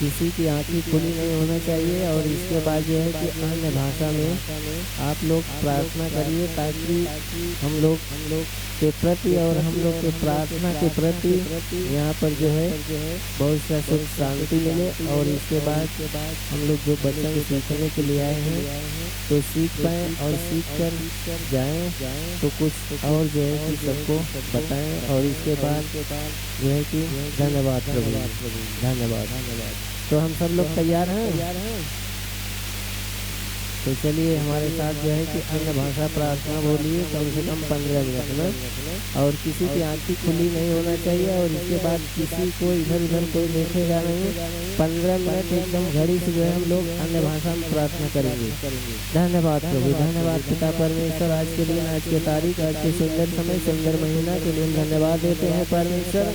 किसी की आँखें खुली नहीं होना चाहिए। और इसके बाद जो है कि अन्य भाषा में आप लोग प्रार्थना करिए, ताकि हम लोग के प्रति और हम लोग के प्रार्थना के प्रति यहाँ पर जो है बहुत सा सुख शांति मिले। और इसके बाद हम लोग जो वचन सीखने के लिए आए हैं तो सीख पाएँ, और सीख कर जाएँ तो कुछ और जो है कि सबको बताएं। और इसके बाद जो है कि धन्यवाद प्रभु, धन्यवाद। तो हम सब लोग तैयार हैं? तो चलिए हमारे साथ जो है कि अन्य भाषा प्रार्थना बोलिए कम से कम 15 मिनट में। और किसी की आँखें खुली नहीं होना चाहिए, और इसके बाद किसी को इधर उधर कोई देखेगा नहीं। 15 मिनट एकदम घड़ी से जो है हम लोग अन्य भाषा में प्रार्थना करेंगे। धन्यवाद प्रभु, धन्यवाद पिता परमेश्वर, आज के दिन, आज के तारीख, आज के सुंदर समय, सुंदर महीना के लिए हम धन्यवाद देते हैं परमेश्वर।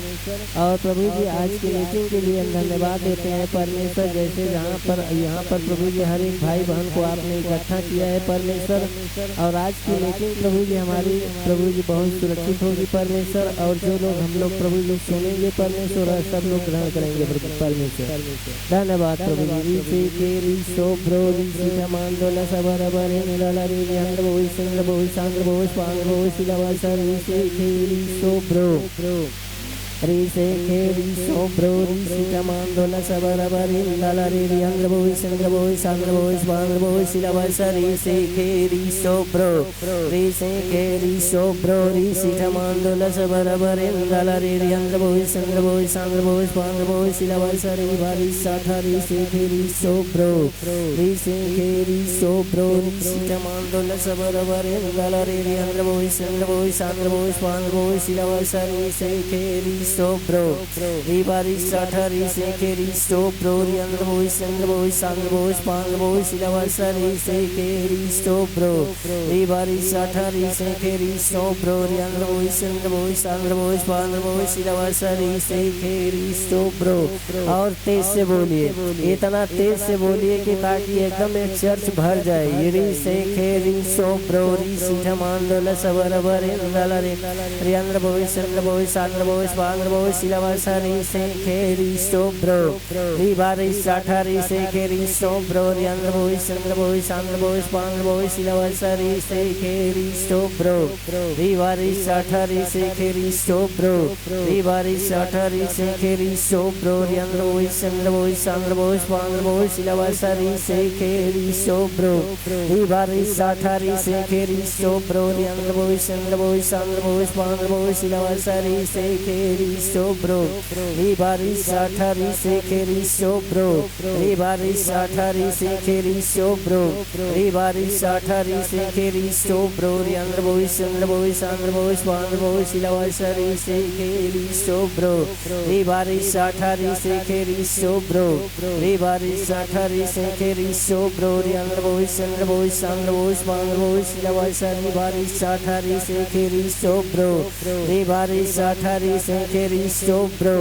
और प्रभु जी आज की मीटिंग के लिए हम धन्यवाद देते हैं परमेश्वर। जैसे यहाँ पर प्रभु जी हर एक भाई बहन को आपने इकट्ठा किया है परमेश्वर। और आज की मीटिंग प्रभु जी हमारी प्रभु जी बहुत सुरक्षित होगी परमेश्वर। और जो लोग हम लोग प्रभु लोग सुनेंगे परमेश्वर, और सब लोग ग्रहण करेंगे परमेश्वर। धन्यवाद प्रभु जी। रीसे खेरी सोब्रो रीसी कमांडोला सबरबरी लालारी अंग्र बोई संग्र बोई सांग्र बोई स्वांग्र बोई सिलावसा रीसे खेरी सोब्रो रीसे खेरी सोब्रो रीसी कमांडोला सबरबरी लालारी अंग्र बोई संग्र बोई सांग्र बोई स्वांग्र बोई सिलावसा री भारी साथा रीसे खेरी सोब्रो रीसे खेरी सोब्रो रीसी कमांडोला सबरबरी लालारी अंग्र बोई संग्र बोई सांग्र बोई स्वांग्र बोई सिलावसा रीसे खेरी Sobro, Ribari Satari Sekeri Sobro, Yandraboy, Sandraboy, Sandraboy, Pandraboy, Silavasari Sekeri Sobro, Ribari Satari Sekeri Sobro, Yandraboy, Sandraboy, Sandraboy, Pandraboy, Silavasari Sekeri Sobro। और तेज से बोलिए, इतना तेज से बोलिए कि ताकि एकदम एक चर्च भर जाए। यरी सेखेरी सोब्रो री सीधमांडोला सबरबरे नलारे रियांद्रबोय संद्रबोय सांद्रबोय स्वांद्रबोय सिलावासारी सेखेरी सोब्रो रिबारी साठारी सेखेरी सोब्रो रियांद्रबोय संद्रबोय सांद्रबोय स्वांद्रबोय सिलावासारी सेखेरी सोब्रो रिबारी साठारी सेखेरी सोब्रो रिबारी साठारी सेखेरी सोब्रो रियांद्रबोय संद्रबोय सांद्रबोय स्वांद्रबोय सिलावासारी सेखेरी सोब्रो रिबारी साठारी सेखेरी सोब्रो रियांद्रबोय संद्रबोय सांद्रबोय स्वांद्रबोय सिलावासारी सेखेरी सोब्रो रिबारी साठारी सेखेरी सोब्रो रिबारी साठारी सेखेरी सोब्रो रिबारी साठारी सेखेरी सोब्रो रियांद्रबोय संद्रबोय सांद्रबोय स्वांद्रबोय सिलावासारी सेखेरी सोब्रो रिबारी साठारी सेखेरी सोब्रो रिबारी साठारी सेखेरी सोब्रो रियांद्रबोय संद्रबोय सांद्रबोय स्वांद्रबोय सिलावासारी बारी साठारी सेखेरी सोब्रो रिबारी साठारी सेखेरी सोब्रो।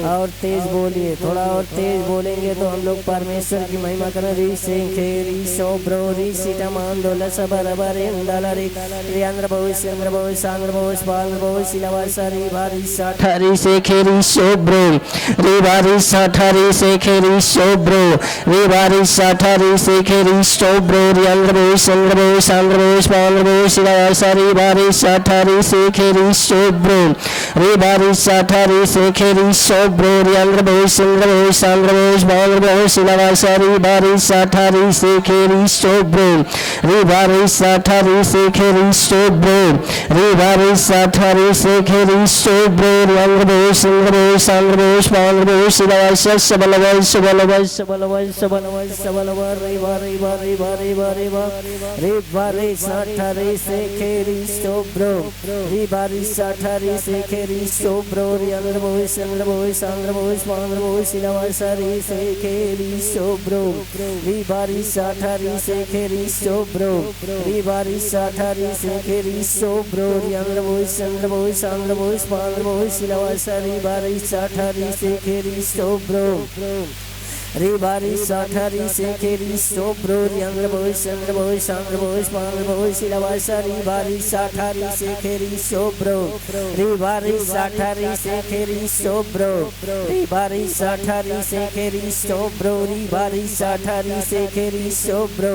और तेज बोलिए, थोड़ा और तेज बोलेंगे तो हम लोग परमेश्वर की महिमा करें। री सेखेरी सोब्रो री सीतामांडोला सबरबरे इंदालरे रियांद्रबोय संद्रबोय सांद्रबोय स्वांद्रबोय सिलावासारी बारी साठारी सेखेरी सोब्रो रिबारी साठारी सेखेरी सोब्रो रिबारी साठारी सेखेरी सोब्रो रियांद्रबोय संद्रबोय सांद्रबोय स्वांद्रबोय सिलावासारी बारी साठारी सेखेरी सोब्रो रिबारी साठारी सेखेरी सोब्रो रियांद्रबोय संद्रबोय सांद्रबोय स्वांद्रबोय सिलावासारी बारी साठारी सेखेरी सोब्रो रिबारी साठारी सेखेरी सोब्रो रिबारी साठारी सेखेरी सोब्रो रियांद्रबोय संद्रबोय सांद्रबोय स्वांद्रबोय सिलावासारी सबलवाय सबलवाय सबलवाय सबलवाय सबलवाय रिबारी बारी बारी बारी रिबारी साठारी सेखेरी सोब्रो रिबारी साठारी सेखेरी सोब्रो रियांद्रबोय संद्रबोय सांद्रबोय स्वांद्रबोय सिलावासारी सेखेरी सोब्रो रिबारी साठारी सेखेरी सोब्रो रिबारी साठारी सेखेरी सोब्रो रियांद्रबोय संद्रबोय सांद्रबोय स्वांद्रबोय सिलावासारी बारी साठारी सेखेरी सोब्रो री बारी साठारी से खेरी सोब्रो रियांद्र बोई चंद्र बोई सांद्र बोई पांद्र बोई शिलावासा री बारी साठारी से खेरी सोब्रो री बारी साठारी से खेरी सोब्रो री बारी साठारी से खेरी सोब्रो री बारी साठारी से खेरी सोब्रो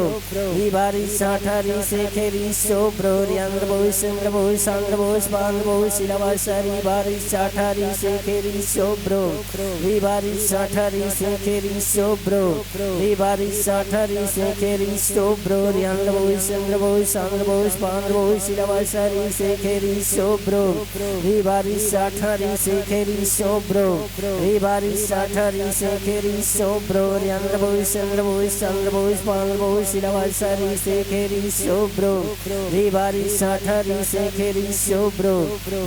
री बारी साठारी से खेरी सोब्रो रियांद्र बोई चंद्र बोई सांद्र बोई पांद्र बोई शिलावासा री बारी साठारी से खेरी सोब्रो री बारी साठारी से खेरी सोब्रो री बारी साठारी से खेरी सोब्रो रियांद्र बोई चंद्र बोई सांद्र बोई पांद्र बोई शिलावासा री से खेरी सोब्रो री बारी साठारी से खेरी सोब्रो री बारी साठारी से खेरी सोब्रो रियांद्र बोई चंद्र बोई सांद्र बोई पांद्र बोई शिलावासा री से खेरी सोब्रो री बारी साठारी से खेरी सोब्रो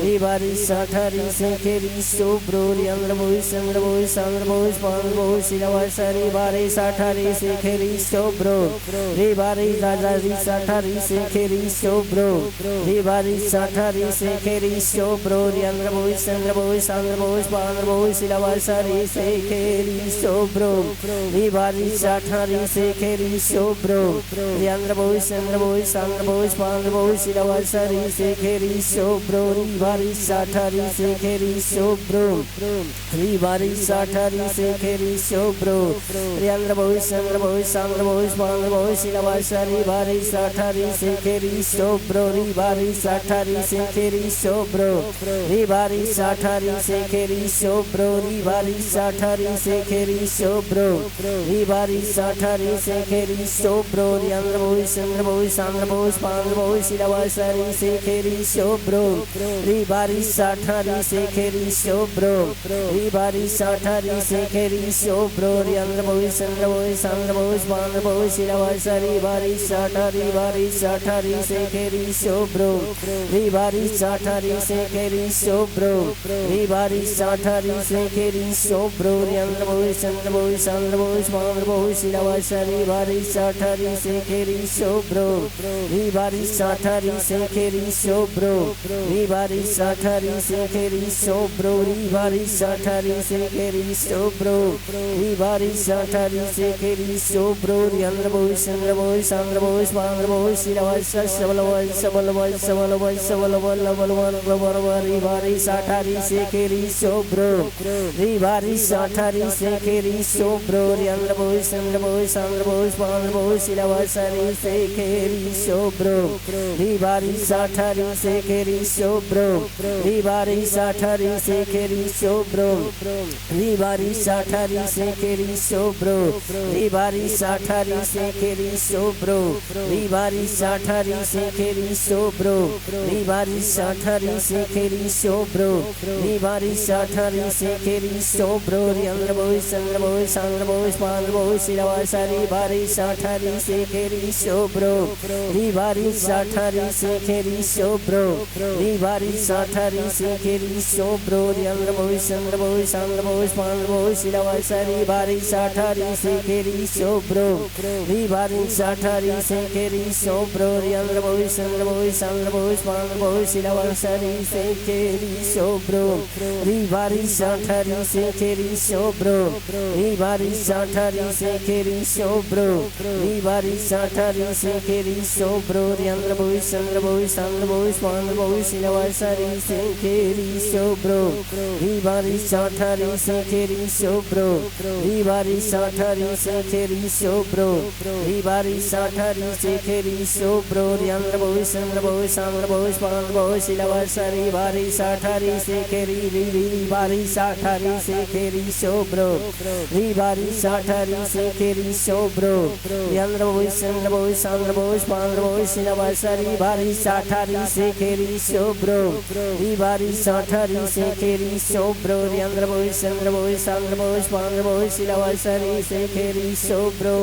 री बारी साठारी से खेरी सोब्रो रियांद्र बोई चंद्र बोई सांद्र बोई पांद्र बोई शिलावासा री बारी साठारी से खेरी सोब्रो री बारी दादारी साठारी से खेरी सोब्रो री बारी साठारी से खेरी सोब्रो रियांद्र बोई चंद्र बोई सांद्र बोई पांद्र बोई शिलावासा री से खेरी सोब्रो री बारी साठारी से खेरी सोब्रो रियांद्र बोई चंद्र बोई सांद्र बोई पांद्र बोई शिलावासा री से खेरी सोब्रो री बारी साठारी से खेरी सोब्रो री बारी साठारी से खेरी सोब्रो रियांद्र बोई चंद्र बोई सांद्र बोई पांद्र बोई शिलावासा री बारी साठारी से खेरी सोब्रो री बारी साठारी से खेरी सोब्रो री बारी साठारी से खेरी सोब्रो री बारी साठारी से खेरी सोब्रो री बारी साठारी से खेरी सोब्रो रियांद्र बोई चंद्र बोई सांद्र बोई पांद्र बोई शिलावासा री से खेरी सोब्रो री बारी साठारी से खेरी सोब्रो री बारी साठारी से खेरी सोब्रो रियांद्र बोई चंद्र बोई सांद्र बोई पांद्र बोई शिलावासा री बारी साठारी से खेरी सोब्रो री बारी साठारी से खेरी सोब्रो री बारी साठारी से खेरी सोब्रो रियांद्र बोई चंद्र बोई सांद्र बोई पांद्र बोई शिलावासा री बारी साठारी से खेरी सोब्रो री बारी साठारी से खेरी सोब्रो री बारी साठारी से खेरी सोब्रो री बारी साठारी से खेरी सोब्रो री बारी साठारी से खेरी सोब्रो रियांद्र बोई चंद्र बोई सांद्र बोई पांद्र बोई शिलावासा री बारी साठारी से खेरी सोब्रो री बारी साठारी से खेरी सोब्रो रियांद्र बोई चंद्र बोई सांद्र बोई पांद्र बोई शिलावासा री से खेरी सोब्रो री बारी साठारी से खेरी सोब्रो री बारी साठारी से खेरी सोब्रो री बारी साठारी से खेरी सोब्रो री बारी साठारी से खेरी सोब्रो री बारी साठारी से खेरी सोब्रो री बारी साठारी से खेरी सोब्रो री बारी साठारी से खेरी सोब्रो रियांद्र बोई चंद्र बोई सांद्र बोई पांद्र बोई शिलावासा री बारी साठारी से खेरी सोब्रो री बारी साठारी से खेरी सोब्रो री बारी साठारी से खेरी सोब्रो रियांद्र बोई चंद्र बोई सांद्र बोई पांद्र बोई शिलावासा री बारी साठारी से खेरी सोब्रो री बारी साठारी से खेरी सोब्रो रियांद्र बोई चंद्र बोई सांद्र बोई पांद्र बोई शिलावासा री से खेरी सोब्रो री बारी साठारी से खेरी सोब्रो री बारी साठारी से खेरी सोब्रो री बारी साठारी से खेरी सोब्रो रियांद्र बोई चंद्र बोई सांद्र बोई पांद्र बोई शिलावासा री से खेरी सोब्रो री बारी साठारी से खेरी सोब्रो री बारी साठारी से खेरी सोब्रो री बारी साठारी से खेरी सोब्रो रियांद्र बोई चंद्र बोई सांद्र बोई पांद्र बोई शिलावासा री बारी साठारी से खेरी री बारी साठारी से खेरी सोब्रो री बारी साठारी से खेरी सोब्रो रियांद्र बोई चंद्र बोई सांद्र बोई पांद्र बोई शिलावासा री बारी साठारी से खेरी सोब्रो री बारी साठारी से खेरी सोब्रो रियांद्र बोई चंद्र बोई सांद्र बोई पांद्र बोई शिलावासा री से खेरी सोब्रो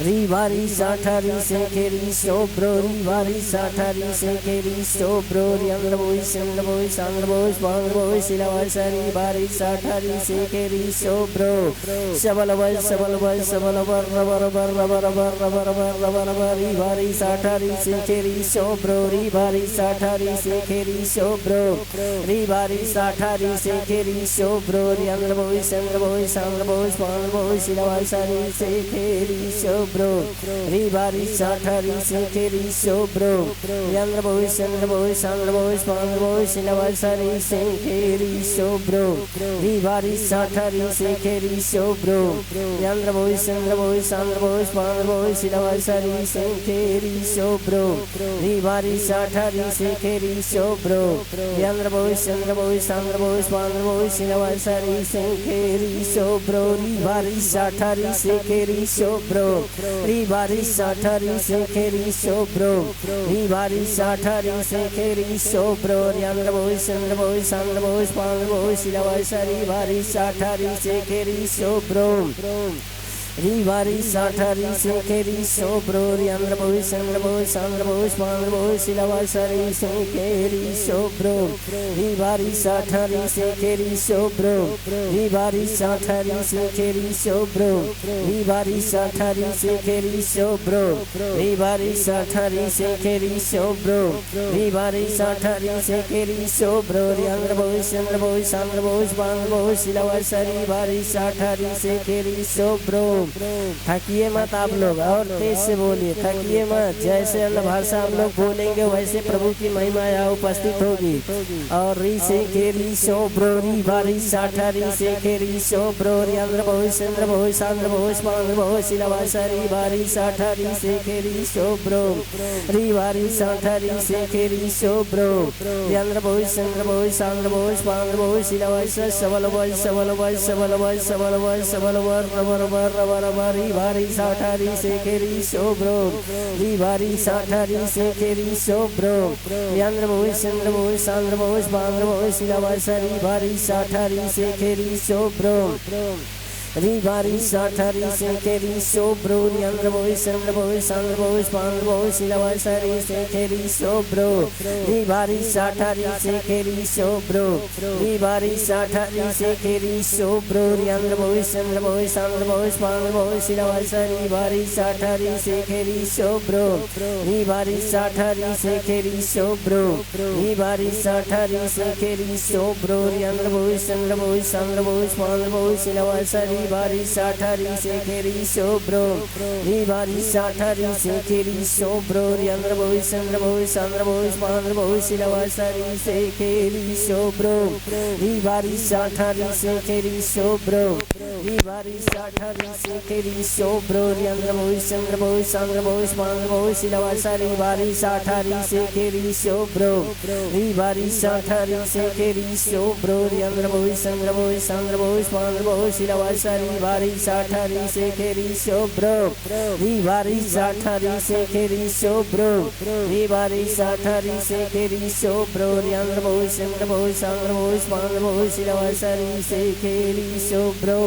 री बारी साठारी से केरी शोब्रो री बारी साठारी से केरी शोब्रो री अंग्र बोई चंद्र बोई सांग्र बोई स्वांग्र बोई शिलावासा री बारी साठारी से केरी शोब्रो सबल बल सबल बल सबल बर रबर बर रबर बर रबर बर रबर बर री बारी साठारी से केरी शोब्रो री बारी साठारी से केरी शोब्रो री बारी साठारी से केरी शोब्रो री अंग्र बोई चंद्र बोई सांग्र बोई स्वांग्र बोई शिलावासा री से केरी शोब्रो री बारी साठारी से केरी शोब्रो यंद्र बोई चंद्र बोई सांग्र बोई स्वांग्र बोई शिलावासा री से केरी शोब्रो री बारी साठारी से केरी शोब्रो यंद्र बोई चंद्र बोई सांग्र बोई स्वांग्र बोई शिलावासा री से केरी शोब्रो री बारी साठारी से केरी शोब्रो यंद्र बोई चंद्र बोई सांग्र बोई स्वांग्र बोई शिलावासा री से केरी शोब्रो री बारी साठारी से केरी शोब्रो री बारी साठारी से केरी शोब्रो री बारी साठारी से केरी शोब्रो यंद्र बोई चंद्र बोई सांग्र बोई स्वांग्र बोई शिलावासा री बारी साठारी से केरी शोब्रो री बारी साठारी से केरी शोब्रो यंद्र बोई चंद्र बोई सांग्र बोई स्वांग्र बोई शिलावासा री से केरी शोब्रो री बारी साठारी से केरी शोब्रो री बारी साठारी से केरी शोब्रो री बारी साठारी से केरी शोब्रो री बारी साठारी से केरी शोब्रो री बारी साठारी से केरी शोब्रो यंद्र बोई चंद्र बोई सांग्र बोई स्वांग्र बोई शिलावासा री बारी साठारी से केरी शोब्रो थकिए मत आप लोग और तेज से बोलिए, थकिए मत। जैसे अन्य भाषा हम लोग बोलेंगे वैसे प्रभु की महिमा यहाँ उपस्थित होगी। और री से केरी शोब्रो री बारी साठारी से केरी शोब्रो यंद्र बहु चंद्र बहु सांद्र बहु स्वांग्र बहु शिलावासा री बारी साठारी से केरी शोब्रो री बारी साठारी से केरी शोब्रो यंद्र बहु चंद्र बहु सांद्र बहु स्वांग्र बहु शिलावासा सबल बल सबल बल सबल बल सबल बल सबल बल रबर बर रबर री बारी साठारी से केरी शोब्रो री बारी साठारी से केरी शोब्रो यंद्र बहु चंद्र बहु सांद्र बहु स्वांग्र बहु शिलावासा री बारी साठारी से केरी शोब्रो री बारी साठारी से केरी शोब्रो यंद्र बहु चंद्र बहु सांद्र बहु स्वांग्र बहु शिलावासा री से केरी शोब्रो री बारी साठारी से केरी शोब्रो री बारी साठारी से केरी शोब्रो यंद्र बहु चंद्र बहु सांद्र बहु स्वांग्र बहु शिलावासा री बारी साठारी से केरी शोब्रो री बारी साठारी से केरी शोब्रो री बारी साठारी से केरी शोब्रो यंद्र बहु चंद्र बहु सांद्र बहु स्वांग्र बहु शिलावासा री बारी साठारी से केरी शोब्रो री बारी साठारी से केरी शोब्रो यंद्र बहु चंद्र बहु सांद्र बहु स्वांग्र बहु शिलावासा री से केरी शोब्रो री बारी साठारी से केरी शोब्रो री बारी साठारी से केरी शोब्रो यंद्र बहु चंद्र बहु सांद्र बहु स्वांग्र बहु शिलावासा री बारी साठारी से केरी शोब्रो री बारी साठारी से केरी शोब्रो यंद्र बहु चंद्र बहु सांद्र बहु स्वांग्र बहु शिलावासा री बारी साठारी से केरी शोब्रो री बारी साठारी से केरी शोब्रो री बारी साठारी से केरी शोब्रो यंद्र बहु चंद्र बहु सांग्र बहु स्वांग्र बहु शिलावासा री से केरी शोब्रो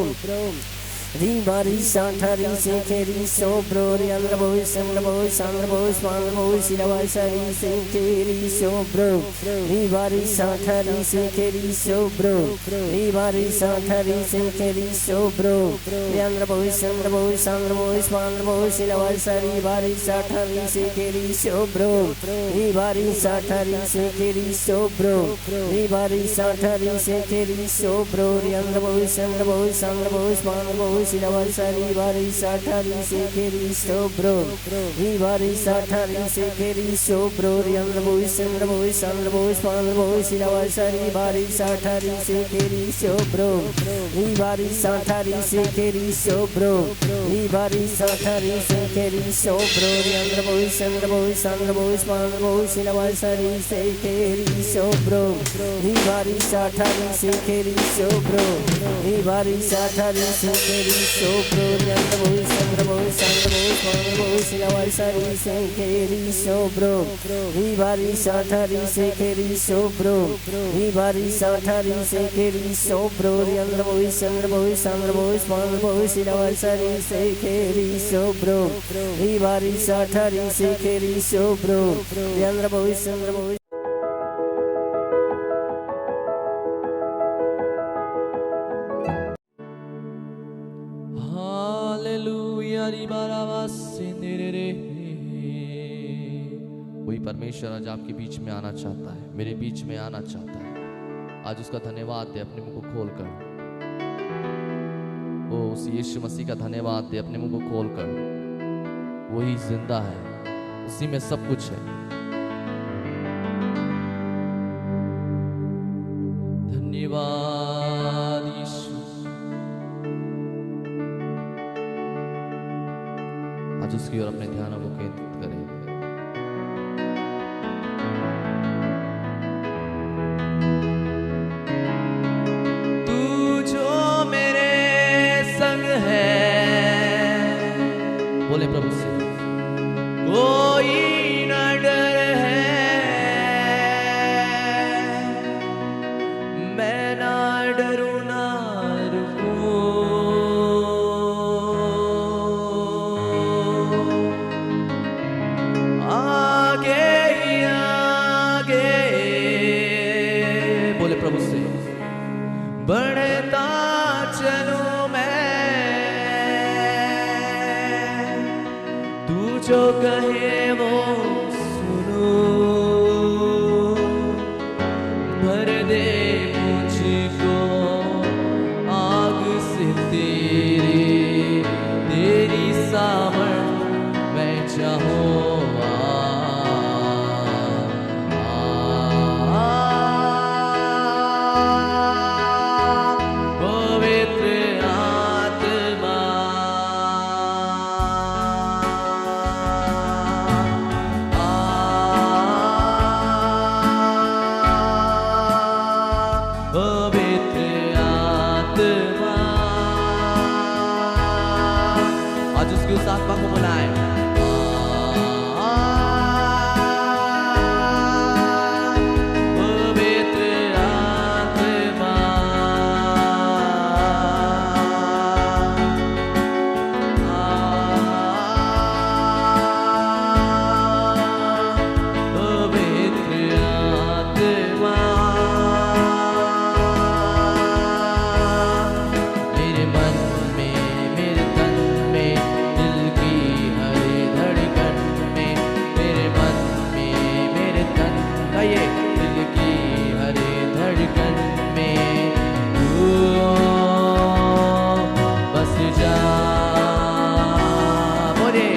री बारी साठारी से केरी शोब्रो यंद्र बहु चंद्र बहु सांद्र बहु स्वांग्र बहु शिलावासा री से केरी शोब्रो री बारी साठारी से केरी शोब्रो री बारी साठारी से केरी शोब्रो यंद्र बहु चंद्र बहु सांद्र बहु स्वांग्र बहु शिलावासा री बारी साठारी से केरी शोब्रो री बारी साठारी से केरी शोब्रो री बारी साठारी से केरी शोब्रो यंद्र बहु चंद्र बहु सांद्र बहु स्वांग्र बहु शिलावासा री बारी साठारी से केरी शोब्रो री बारी साठारी से केरी शोब्रो यंद्र बहु चंद्र बहु सांद्र बहु स्वांग्र बहु शिलावासा री बारी साठारी से केरी शोब्रो री बारी साठारी से केरी शोब्रो री बारी साठारी से केरी शोब्रो यंद्र बहु चंद्र बहु सांद्र बहु स्वांग्र बहु शिलावासा री से केरी शोब्रो री बारी साठारी से केरी शोब्रो री बारी साठारी से रीसो प्रो रियंद्र भोई चंद्र भोई सांद्र भोई स्वांद्र भोई शिलावाई सारी से के रीसो प्रो री बारी साठारी से के रीसो प्रो री बारी साठारी से के रीसो प्रो रियंद्र भोई चंद्र भोई सांद्र भोई स्वांद्र भोई शिलावाई सारी से के रीसो प्रो री बारी साठारी से के रीसो प्रो रियंद्र भोई चंद्र भोई वही परमेश्वर आज आपके बीच में आना चाहता है, मेरे बीच में आना चाहता है। आज उसका धन्यवाद दे अपने मुंह को खोलकर। ओ उस यीशु मसीह का धन्यवाद दे अपने मुंह को खोलकर। वही जिंदा है, उसी में सब कुछ है। धन्यवाद यीशु। आज उसकी ओर अपने ध्यानों को केंद्रित करें। तू जो मेरे संग है, बोले प्रभु से, कोई न डर है, मैं ना डरूं ना रुकूं। आगे ही आगे, बोले प्रभु से, बढ़ता चलूं मैं, तू जो कहे वो सुनूं। भर दे मुझको आग से तेरी सामर्थ मैं चाहूं। आज उसकी उस आत्मा को बुलाए। पवित्र आत्मा, पवित्र आत्मा, मेरे मन में, मेरे तन में, दिल की हर धड़कन में, मेरे मन में, मेरे तन का ये दिल की हर धड़कन में तू बस जा। बोले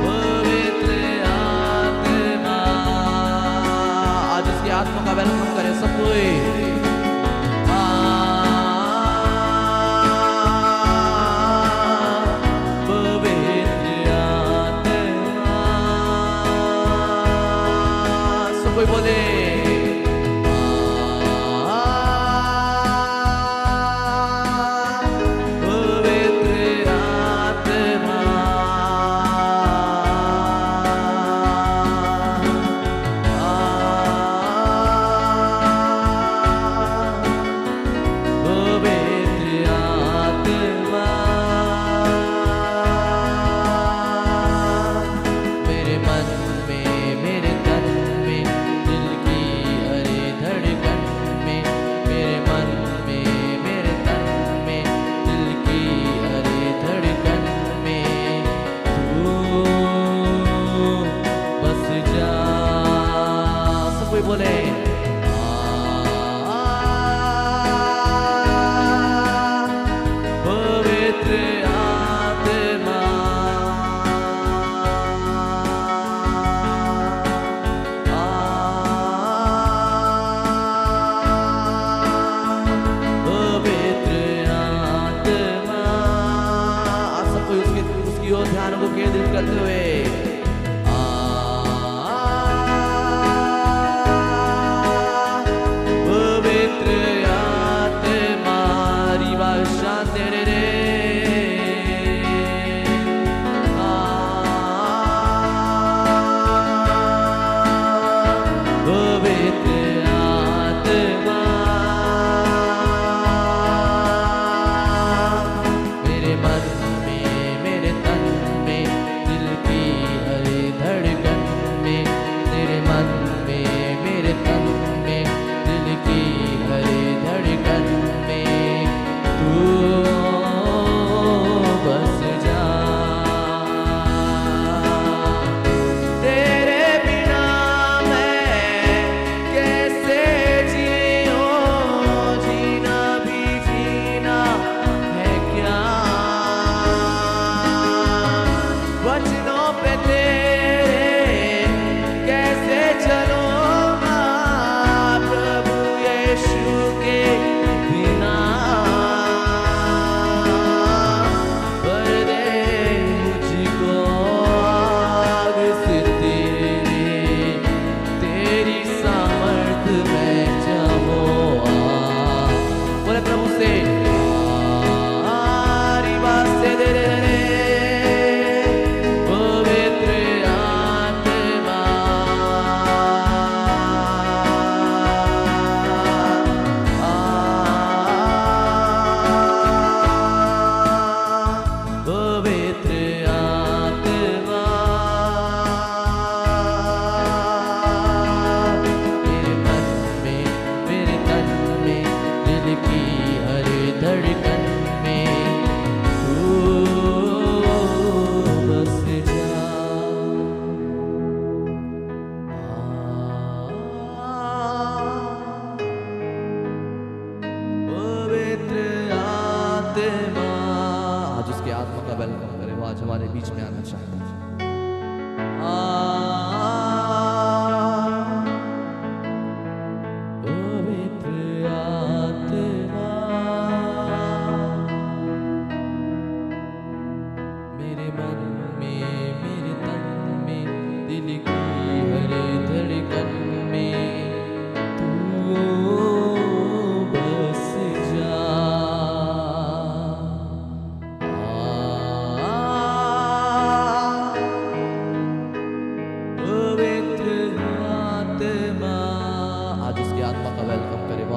पवित्र आत्मा। आज उसकी आत्मा का वेलकम करें सब कोई। पवित्र आत्मा, सब कोई बोले पवित्र आत्मा, पवित्र आत्मा, मेरे मन में, मेरे तन में, दिल की हर धड़कन में, मेरे मन में, मेरे तन में, दिल की हर धड़कन में तू बस जा। सब कोई बोले पवित्र आत्मा, पवित्र आत्मा। आज सब कोई उसकी ओर ध्यान को केंद्रित करते हुए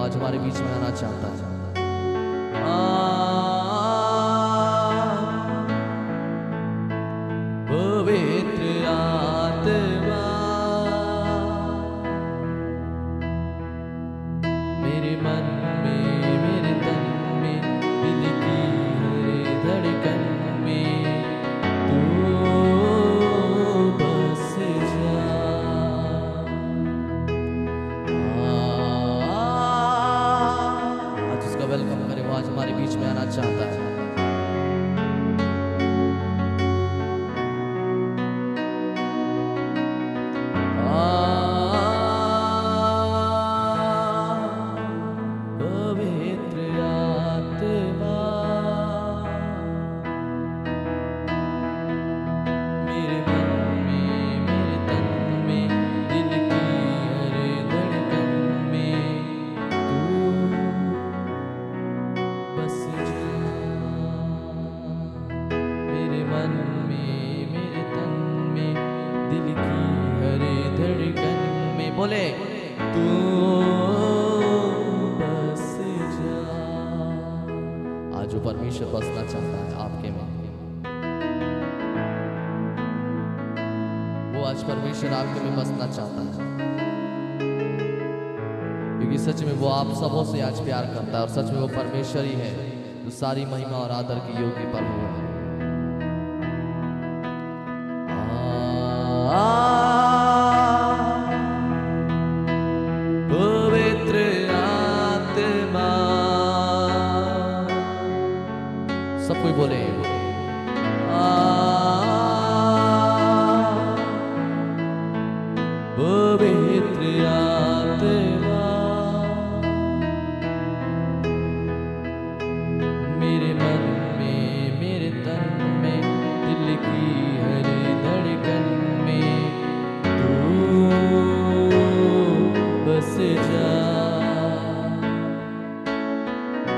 आज हमारे बीच में आना चाहता है। पवित्र आत्मा मेरे मन में, मेरे तन में, दिल की हर धड़कन में तू बस जा। आज उसका वेलकम करें, वो आज हमारे बीच में आना चाहता है। बोले तू बस जा। आज वो परमेश्वर बसना चाहता है आपके में। वो आज परमेश्वर आपके में बसना चाहता है, क्योंकि सच में वो आप सबों से आज प्यार करता है और सच में वो परमेश्वर ही है जो सारी महिमा और आदर की योग्य प्रभु है। पवित्र आत्मा, सब कोई बोले पवित्र आत्मा मेरे मन में, मेरे तन में, दिल की हर धड़कन में तू बस जा,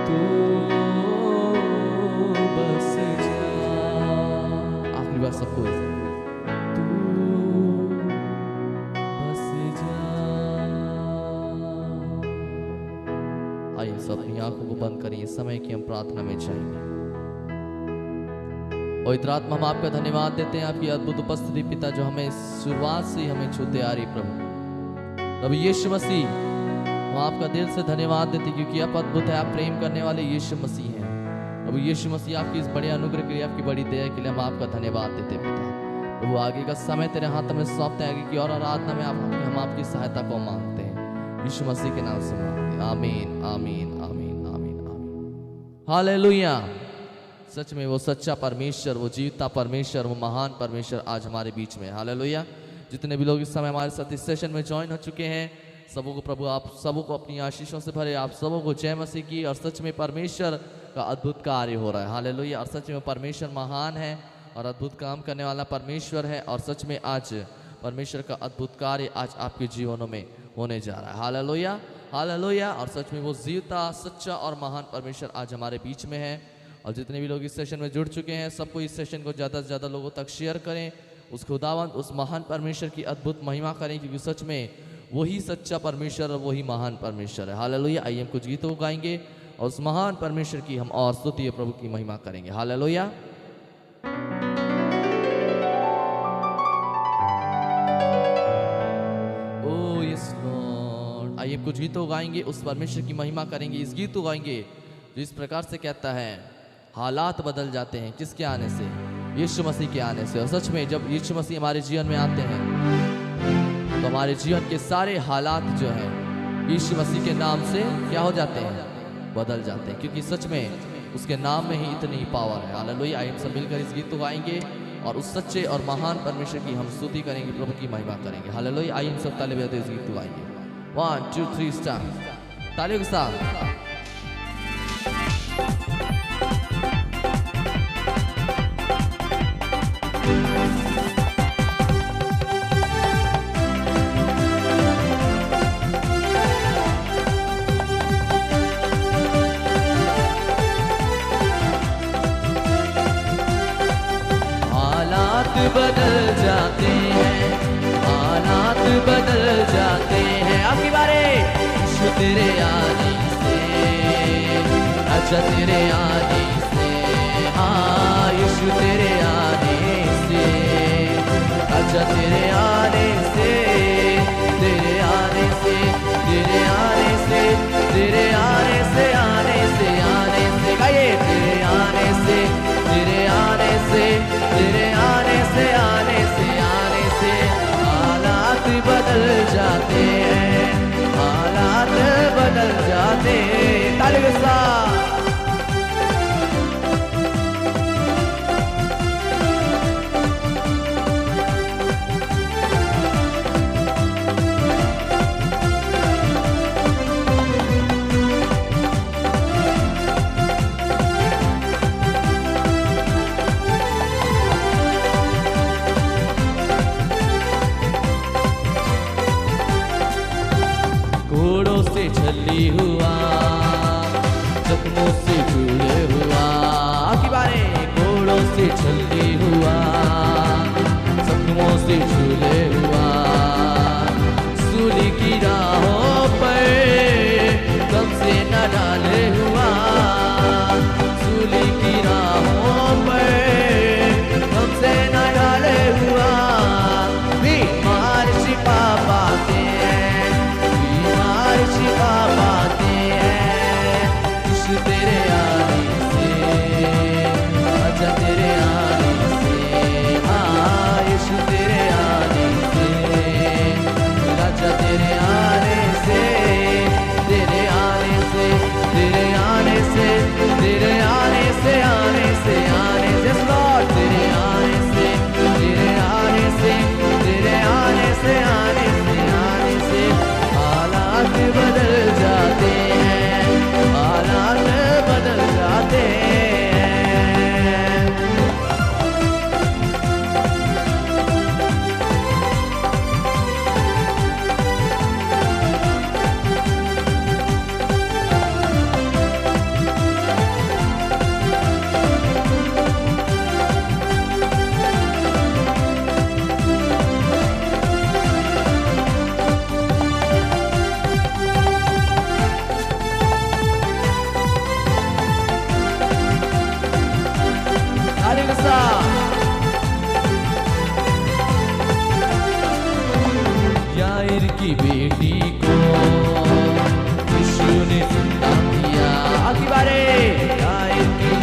तू बस जा। आखिरी बार सबको तू बस जा। आइए सब अपनी आंखों को बंद करिए, समय की हम प्रार्थना में जाएंगे। और इतना आत्मा हम आपका धन्यवाद देते हैं, आपकी अद्भुत उपस्थिति पिता जो हमें शुरुआत से हमें छूते आ रही प्रभु। प्रभु यीशु मसीह, हम आपका दिल से धन्यवाद देते क्योंकि आप अद्भुत है, आप प्रेम करने वाले यीशु मसीह हैं। प्रभु यीशु मसीह, आपकी इस बड़े अनुग्रह के लिए, आपकी बड़ी दया के लिए हम आपका धन्यवाद देते पिता। प्रभु आगे का समय तेरे हाथ में सौंपते हैं, आगे की और आराधना में हम आपकी सहायता को मांगते हैं, यीशु मसीह के नाम से मांगते हैं। आमीन आमीन आमीन आमीन आमीन। हालेलुया। सच में वो सच्चा परमेश्वर, वो जीवता परमेश्वर, वो महान परमेश्वर आज हमारे बीच में। हालेलुया। जितने भी लोग इस समय हमारे साथ इस सेशन में ज्वाइन हो चुके हैं, सबों को प्रभु आप सबों को अपनी आशीषों से भरे, आप सबों को जय मसीह की। और सच में परमेश्वर का अद्भुत कार्य हो रहा है। हालेलुया। और सच में परमेश्वर महान है और अद्भुत काम करने वाला परमेश्वर है। और सच में आज परमेश्वर का अद्भुत कार्य आज आपके जीवनों में होने जा रहा है। Hallelujah hallelujah. और सच में वो जीवता, सच्चा और महान परमेश्वर आज हमारे बीच में है। और जितने भी लोग इस सेशन में जुड़ चुके हैं, सबको इस सेशन को ज़्यादा से ज़्यादा लोगों तक शेयर करें। उस खुदावंत, उस महान परमेश्वर की अद्भुत महिमा करें, क्योंकि सच में वही सच्चा परमेश्वर और वही महान परमेश्वर है। हालेलुया। आइए हम कुछ गीतों को गाएंगे और उस महान परमेश्वर की हम और स्तुति प्रभु की महिमा करेंगे। हालेलुया। ओ यस लॉर्ड। आइए कुछ गीतों को गाएंगे, उस परमेश्वर की महिमा करेंगे। इस गीत को गाएंगे जो इस प्रकार से कहता है, हालात बदल जाते हैं किसके आने से? यीशु मसीह के आने से। और सच में जब यीशु मसीह हमारे जीवन में आते हैं तो हमारे जीवन के सारे हालात जो हैं यीशु मसीह के नाम से क्या हो जाते हैं? बदल जाते हैं, क्योंकि सच में उसके नाम में ही इतनी पावर है। हालेलुया। आइए हम सब मिलकर इस गीत को गाएंगे और उस सच्चे और महान परमेश्वर की हम स्तुति करेंगे, प्रभु की महिमा करेंगे। हालेलुया। आइए हम सब ताली बजाते इस गीत को गाएंगे। 1 2 3 स्टार्ट। तालियों के साथ। बदल जाते हैं, हालात बदल जाते हैं। आपकी बारे यीशु तेरे आने अच्छा तेरे आने से, हाँ यीशु तेरे आने से, अच्छा तेरे आने से, तेरे आने से, तेरे आने से, तेरे आने से, आने से, आने से, गाइए तेरे आने से, तेरे आने से, तेरे आने से, आने से, आने से हालात बदल जाते हैं, हालात बदल जाते हैं। ताली के साथ घोड़ों से छली हुआ, जख्मों से झूले हुआ, की बारे घोड़ों से छली हुआ, जख्मों से झूले हुआ, सूली की राहों पर कम से न डाले हुआ, सूली की राहों पर कम से न डाले हुआ, बीमार शिफा पाते हैं, बीमार शिफा पाते हैं, यीशु तेरे आने से, अच्छा तेरे आने से, हाँ यीशु तेरे आने से, अच्छा तेरे आने से, तेरे आने से, तेरे आने से, तेरे आने से, आने से, आने से, लॉर्ड तेरे आने से, तेरे आने से, तेरे आने से, आने से, आने से हालात बदल जाते हैं, हालात बदल जाते हैं। याईर की बेटी को यीशु ने जिंदा किया, आखिरी बारे याईर की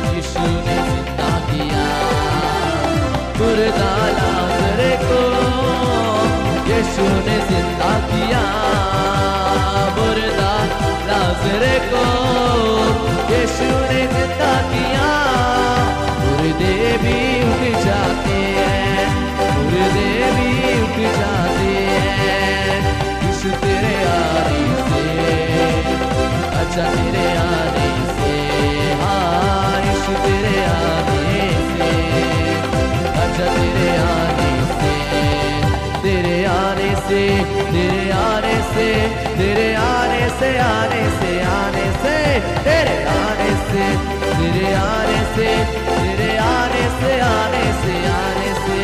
यीशु ने जिंदा किया, मुर्दा लाजर को यीशु ने जिंदा किया, मुर्दा लाजर को यीशु ने जिंदा किया, मुर्दे भी उठ जाते हैं, मुर्दे भी उठ जाते हैं, यीशु तेरे आने से, अच्छा तेरे आने से, हाँ यीशु तेरे आने से, अच्छा तेरे आने से, तेरे आने से, तेरे आने से, तेरे आने से, आने से, आने से, तेरे आने से, तेरे आने से, तेरे आने से, आने से, आने से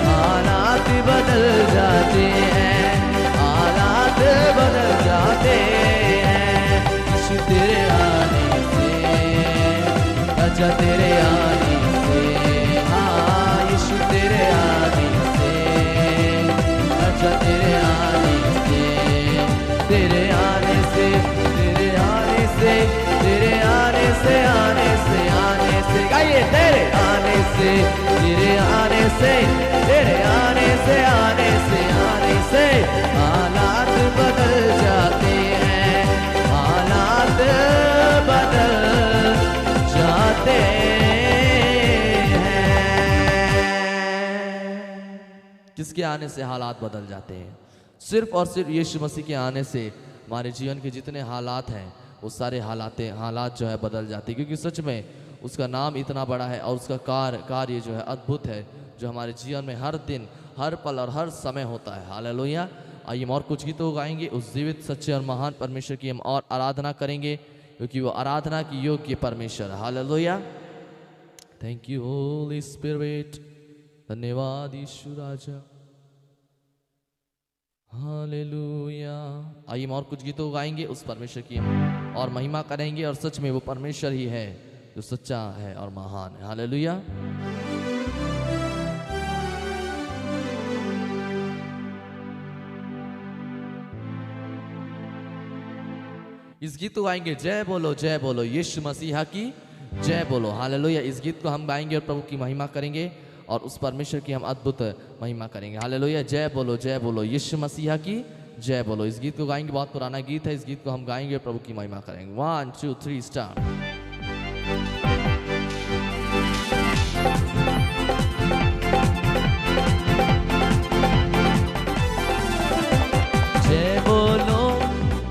हालात बदल जाते हैं, हालात बदल जाते हैं, यीशु तेरे आने से, अच्छा तेरे आने से, हाँ यीशु तेरे आने से, अच्छा तेरे आने से, तेरे आने से, तेरे आने से, तेरे आने से, आने से, आने से, गाइए तेरे आने से, तेरे आने से, तेरे आने से, आने से, आने से हालात बदल जाते हैं, हालात बदल जाते हैं। किसके आने से हालात बदल जाते हैं? सिर्फ और सिर्फ यीशु मसीह के आने से हमारे जीवन के जितने हालात हैं वो सारे हालात जो है बदल जाते हैं, क्योंकि सच में उसका नाम इतना बड़ा है और उसका कार्य जो है अद्भुत है, जो हमारे जीवन में हर दिन, हर पल और हर समय होता है। हालेलुया। आइए हम और कुछ गीतों गाएंगे, उस जीवित सच्चे और महान परमेश्वर की हम और आराधना करेंगे, क्योंकि वो आराधना की योग्य परमेश्वर है। Hallelujah. Thank you Holi spirit. धन्यवाद यीशु राजा। हालेलुया। आइए हम और कुछ गीतों गाएंगे, उस परमेश्वर की हम और महिमा करेंगे, और सच में वो परमेश्वर ही है जो सच्चा है और महान है। हालेलुया। इस गीत को गाएंगे, जय बोलो यीशु मसीहा की जय बोलो। हालेलुया। इस गीत को हम गाएंगे और प्रभु की महिमा करेंगे और उस परमेश्वर की हम अद्भुत महिमा करेंगे। हालेलुया। जय बोलो यीशु मसीहा की जय बोलो। इस गीत को गाएंगे, बहुत पुराना गीत है, इस गीत को हम गाएंगे और प्रभु की महिमा करेंगे। 1 2 3 स्टार्ट।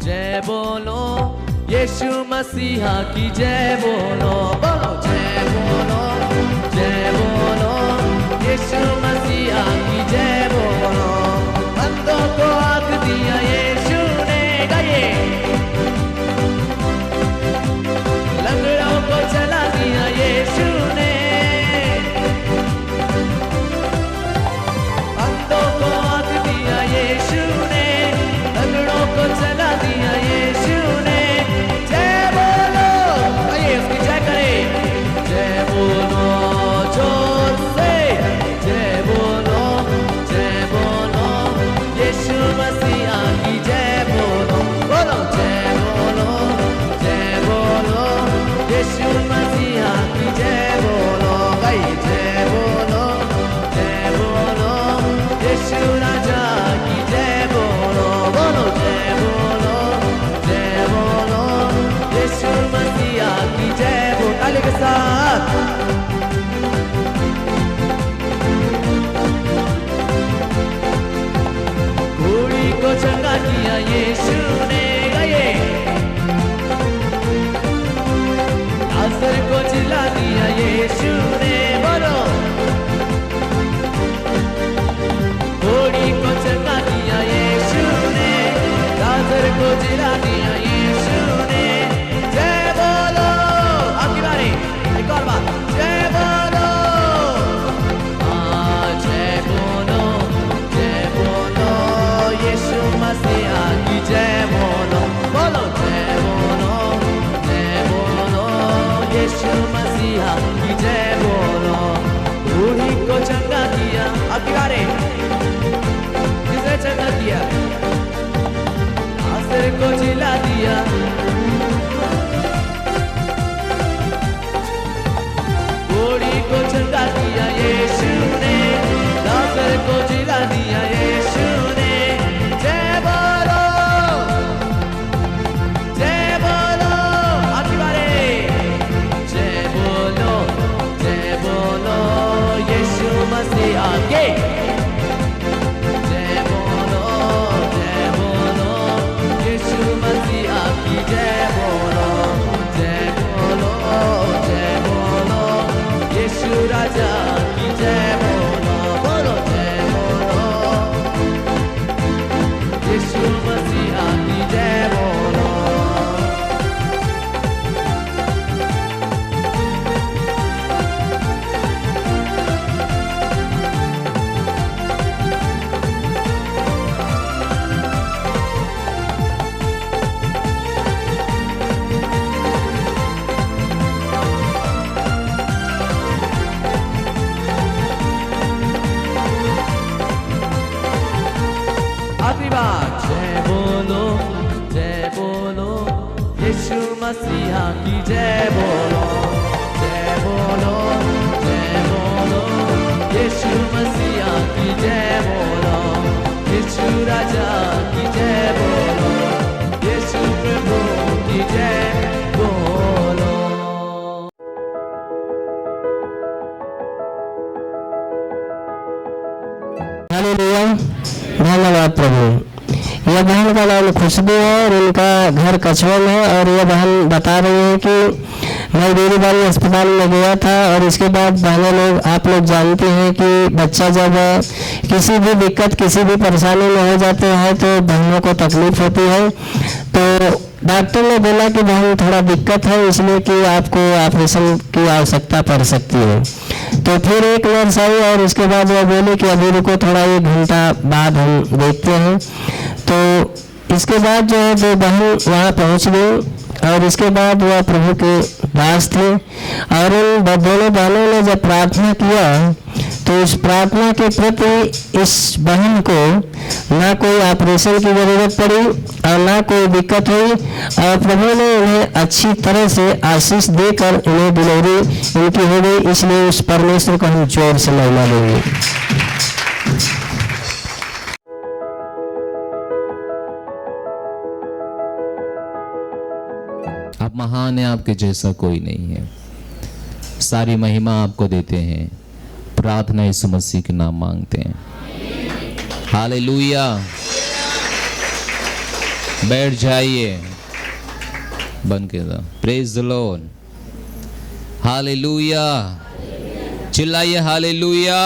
जय बोलो यीशु मसीहा की जय बोलो। बोलो जय बोलो यीशु मसीहा की जय बोलो। अंधों को आँख दिया यीशु ने, गाइए। लंगड़ों को चला दिया यीशु ने, अंधों को आँख दिया यीशु ने, लंगड़ों को चला दिया यीशु ने। जय बोलो, आइए उसकी जय करें। जय बोलो जोर से, जय बोलो यीशु मसीहा की जय बोलो। बोलो जय बोलो यीशु मसीहा की जय बोलो। भाई जय बोलो यीशु राजा की जय बोलो। बोलो जय बोलो यीशु मसीहा की जय बोलो। ताली के साथ घोड़ी को चंगा किया यीशु ने, गाइए। लाजर को जिला दिया यीशु ने, बोलो। घोड़ी को चंगा किया यीशु ने, लाजर को जिला दिया यीशु ने। जय बोलो, आपकी बारी, एक और बात। जय बोलो, जय बोलो यीशु मसीहा की जय बोलो। बोलो जय बोलो यीशु मसीहा की जय बोलो। बूढ़ी को चंगा किया, आपकी बारी। किसने चंगा किया? लाजर को जिला दिया। बूढ़ी को चंगा किया यीशु ने, लाजर को जिला दिया यीशु ने। जय बोलो, आपकी बारी। जय बोलो यीशु मसीहा के। जय बोलो यीशु मसीहा की जय बोलो। जय बोलो यीशु राजा की जय बोलो। बोलो जय बोलो यीशु मसीहा की जय बोलो। अगली बार। जय बोलो यीशु मसीहा की जय बोलो। जय बोलो यीशु मसीहा की जय बोलो। यीशु राजा की जय बोलो। यीशु प्रभु की जय बोलो। हालेलुया, धन्यवाद प्रभु। यह बहन का नाम खुशबू है और उनका घर कछवन है, और यह बहन बता रही है कि मैं मेरी बारी अस्पताल में गया था, और इसके बाद बहने लोग, आप लोग जानते हैं कि बच्चा जब किसी भी दिक्कत, किसी भी परेशानी में हो जाते हैं तो बहनों को तकलीफ होती है। तो डॉक्टर ने बोला कि बहुत थोड़ा दिक्कत है, इसलिए कि आपको ऑपरेशन की आवश्यकता पड़ सकती है। तो फिर एक नर्स आई और उसके बाद वो बोले कि अभी रुको, थोड़ा 1 घंटा बाद हम देखते हैं। तो इसके बाद जो है वो बहन वहाँ पहुँच गई और इसके बाद वह प्रभु के दास थे और उन दोनों बहनों ने जब प्रार्थना किया तो इस प्रार्थना के प्रति इस बहन को ना कोई ऑपरेशन की ज़रूरत पड़ी और ना कोई दिक्कत हुई और प्रभु ने उन्हें अच्छी तरह से आशीष देकर उन्हें डिलीवरी उनकी हो गई। इसलिए उस परमेश्वर को हम जोर से महिमा देंगे। आप महान हैं, आपके जैसा कोई नहीं है। सारी महिमा आपको देते हैं। प्रार्थना यीशु मसीह के नाम मांगते हैं। हालेलुया। बैठ जाइए, बन के दो। Praise the Lord. हालेलुया। चिल्लाइए हालेलुया,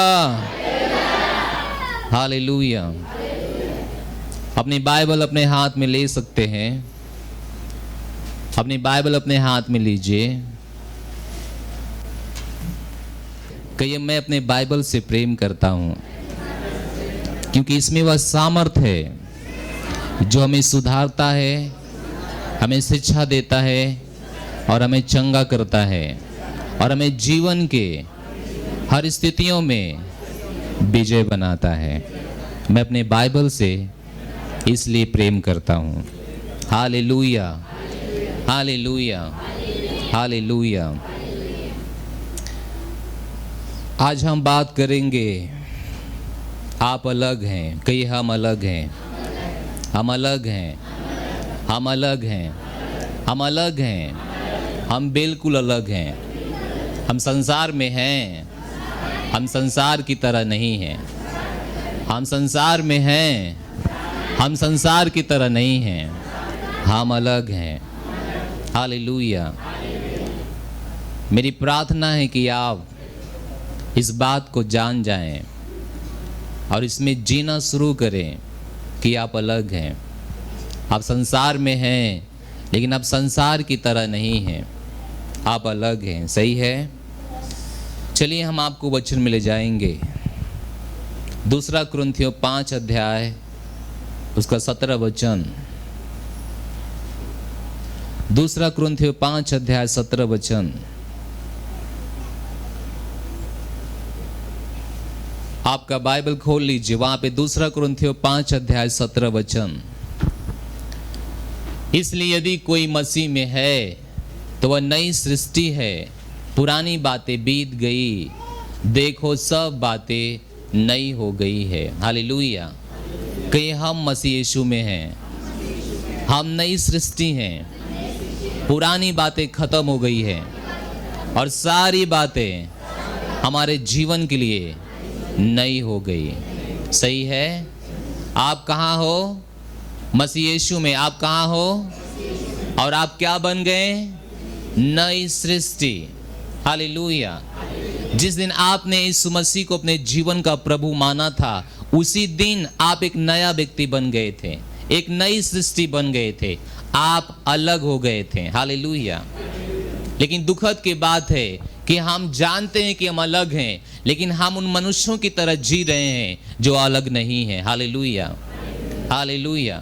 हालेलुया। अपनी बाइबल अपने हाथ में ले सकते हैं। अपनी बाइबल अपने हाथ में लीजिए। कहिए, मैं अपने बाइबल से प्रेम करता हूं, क्योंकि इसमें वह सामर्थ्य है जो हमें सुधारता है, हमें शिक्षा देता है और हमें चंगा करता है और हमें जीवन के हर स्थितियों में विजय बनाता है। मैं अपने बाइबल से इसलिए प्रेम करता हूं। Hallelujah, hallelujah, hallelujah. आज हम बात करेंगे, आप अलग हैं। कहिए, हम अलग हैं, हम अलग हैं, हम अलग हैं, हम अलग हैं, हम बिल्कुल अलग हैं। हम संसार में हैं, हम संसार की तरह नहीं हैं। हम संसार में हैं, हम संसार की तरह नहीं हैं। हम अलग हैं। हालेलुया। मेरी प्रार्थना है कि आप इस बात को जान जाएं और इसमें जीना शुरू करें कि आप अलग हैं। आप संसार में हैं, लेकिन आप संसार की तरह नहीं हैं। आप अलग हैं। सही है। चलिए हम आपको वचन में ले जाएंगे। 2 कुरिन्थियों 5 अध्याय उसका 17 वचन। 2 कुरिन्थियों 5 अध्याय 17 वचन। आपका बाइबल खोल लीजिए, वहां पे 2 कुरिन्थियों 5 अध्याय 17 वचन। इसलिए यदि कोई मसीह में है तो वह नई सृष्टि है, पुरानी बातें बीत गई, देखो सब बातें नई हो गई है। हालेलुया। कहीं हम मसीह यीशु में हैं, हम नई सृष्टि हैं। पुरानी बातें खत्म हो गई है और सारी बातें हमारे जीवन के लिए नई हो गई। सही है। आप कहाँ हो? मसीह यीशु में। आप कहाँ हो? और आप क्या बन गए? नई सृष्टि। हालेलुया। जिस दिन आपने यीशु मसीह को अपने जीवन का प्रभु माना था, उसी दिन आप एक नया व्यक्ति बन गए थे, एक नई सृष्टि बन गए थे। आप अलग हो गए थे। हालेलुया। लेकिन दुखद की बात है कि हम जानते हैं कि हम अलग हैं, लेकिन हम उन मनुष्यों की तरह जी रहे हैं जो अलग नहीं हैं। Hallelujah, hallelujah.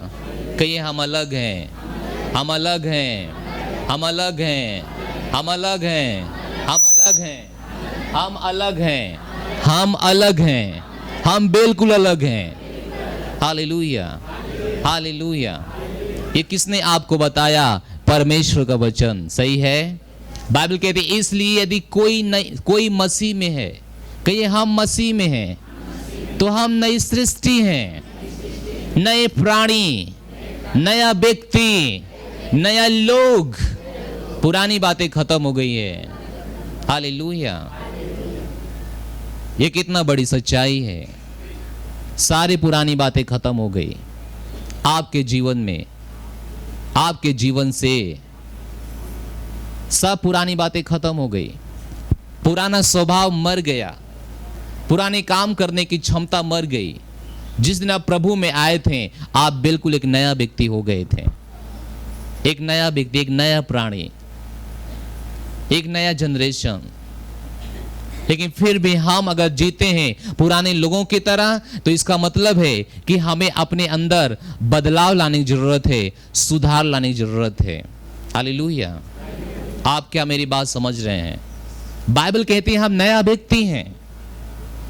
कहिए, हम अलग हैं, हम अलग हैं, हम अलग हैं, हम अलग हैं, हम अलग हैं, हम अलग हैं, हम अलग हैं, हम बिल्कुल अलग हैं। Hallelujah, hallelujah. ये किसने आपको बताया? परमेश्वर का वचन। सही है। बाइबल कहती है, इसलिए यदि कोई मसीह में है, कहिए हम मसीह में हैं, तो हम नई सृष्टि हैं, नए प्राणी, नया व्यक्ति, नया लोग। पुरानी बातें खत्म हो गई है। हालेलुया। ये कितना बड़ी सच्चाई है। सारी पुरानी बातें खत्म हो गई। आपके जीवन में, आपके जीवन से सब पुरानी बातें खत्म हो गई। पुराना स्वभाव मर गया, पुराने काम करने की क्षमता मर गई। जिस दिन आप प्रभु में आए थे, आप बिल्कुल एक नया व्यक्ति हो गए थे। एक नया व्यक्ति, एक नया प्राणी, एक नया जनरेशन। लेकिन फिर भी हम अगर जीते हैं पुराने लोगों की तरह, तो इसका मतलब है कि हमें अपने अंदर बदलाव लाने की जरूरत है, सुधार लाने की जरूरत है। हालेलुया। आप क्या मेरी बात समझ रहे हैं? बाइबल कहती है हम नया व्यक्ति हैं,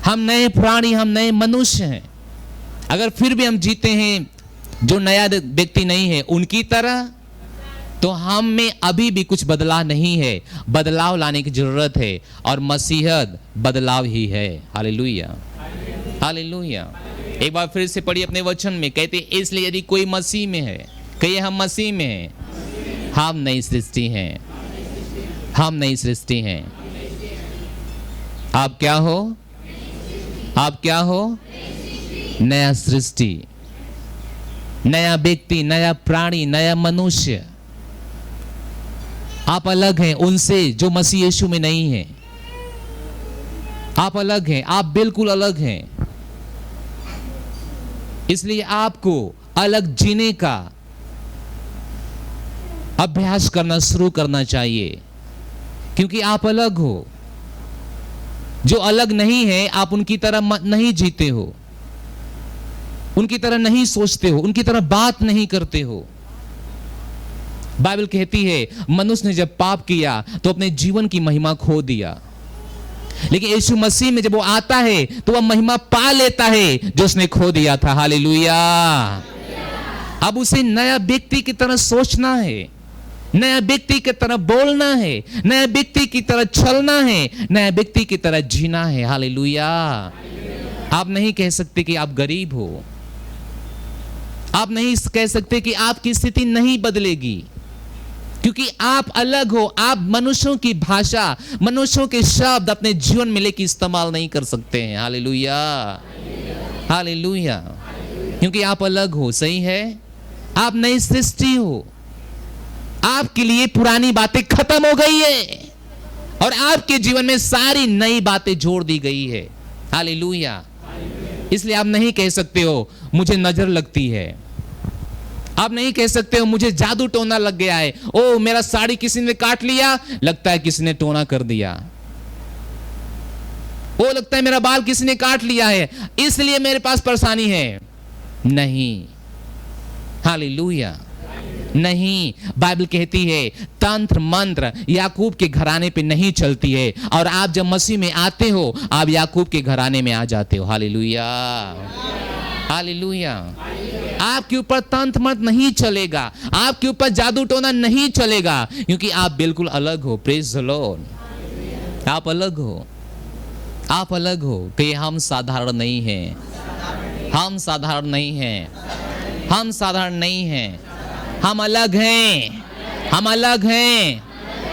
हम नए प्राणी, हम नए मनुष्य हैं। अगर फिर भी हम जीते हैं जो नया व्यक्ति नहीं है उनकी तरह, तो हम में अभी भी कुछ बदलाव नहीं है, बदलाव लाने की जरूरत है। और मसीहत बदलाव ही है। Hallelujah, hallelujah. एक बार फिर से पढ़िए अपने वचन में, कहते इसलिए यदि कोई मसीह में है, कहिए हम मसीह में हैं, हम नई सृष्टि हैं, हम नई सृष्टि हैं। आप क्या हो? आप क्या हो? नया सृष्टि, नया व्यक्ति, नया प्राणी, नया मनुष्य। आप अलग हैं उनसे जो मसीह यीशु में नहीं है। आप अलग हैं, आप बिल्कुल अलग हैं। इसलिए आपको अलग जीने का अभ्यास करना शुरू करना चाहिए, क्योंकि आप अलग हो। जो अलग नहीं है आप उनकी तरह नहीं जीते हो, उनकी तरह नहीं सोचते हो, उनकी तरह बात नहीं करते हो। बाइबल कहती है मनुष्य ने जब पाप किया तो अपने जीवन की महिमा खो दिया, लेकिन यीशु मसीह में जब वो आता है तो वह महिमा पा लेता है जो उसने खो दिया था। हालेलुया। अब उसे नया व्यक्ति की तरह सोचना है, नया व्यक्ति की तरह बोलना है, नया व्यक्ति की तरह चलना है, नया व्यक्ति की तरह जीना है। हालेलुया। आप नहीं कह सकते कि आप गरीब हो, आप नहीं कह सकते कि आपकी स्थिति नहीं बदलेगी, क्योंकि आप अलग हो। आप मनुष्यों की भाषा, मनुष्यों के शब्द अपने जीवन में लेकर इस्तेमाल नहीं कर सकते हैं। Hallelujah, hallelujah. क्योंकि आप अलग हो। सही है, आप नई सृष्टि हो। आपके लिए पुरानी बातें खत्म हो गई है और आपके जीवन में सारी नई बातें जोड़ दी गई है। हालेलुया। इसलिए आप नहीं कह सकते हो मुझे नजर लगती है, आप नहीं कह सकते हो मुझे जादू टोना लग गया है, ओ मेरा साड़ी किसी ने काट लिया, लगता है किसी ने टोना कर दिया, ओ लगता है मेरा बाल किसी ने काट लिया है इसलिए मेरे पास परेशानी है। नहीं, हालेलुया, नहीं। बाइबल कहती है तंत्र मंत्र याकूब के घराने पे नहीं चलती है, और आप जब मसीह में आते हो आप याकूब के घराने में आ जाते हो। Hallelujah, hallelujah. आपके ऊपर तंत्र मंत्र नहीं चलेगा, आपके ऊपर जादू टोना नहीं चलेगा, क्योंकि आप बिल्कुल अलग हो। Praise the Lord. आप अलग हो, आप अलग हो। कि हम साधारण नहीं हैं, हम साधारण नहीं हैं, हम साधारण नहीं हैं, हम अलग हैं, हम अलग हैं।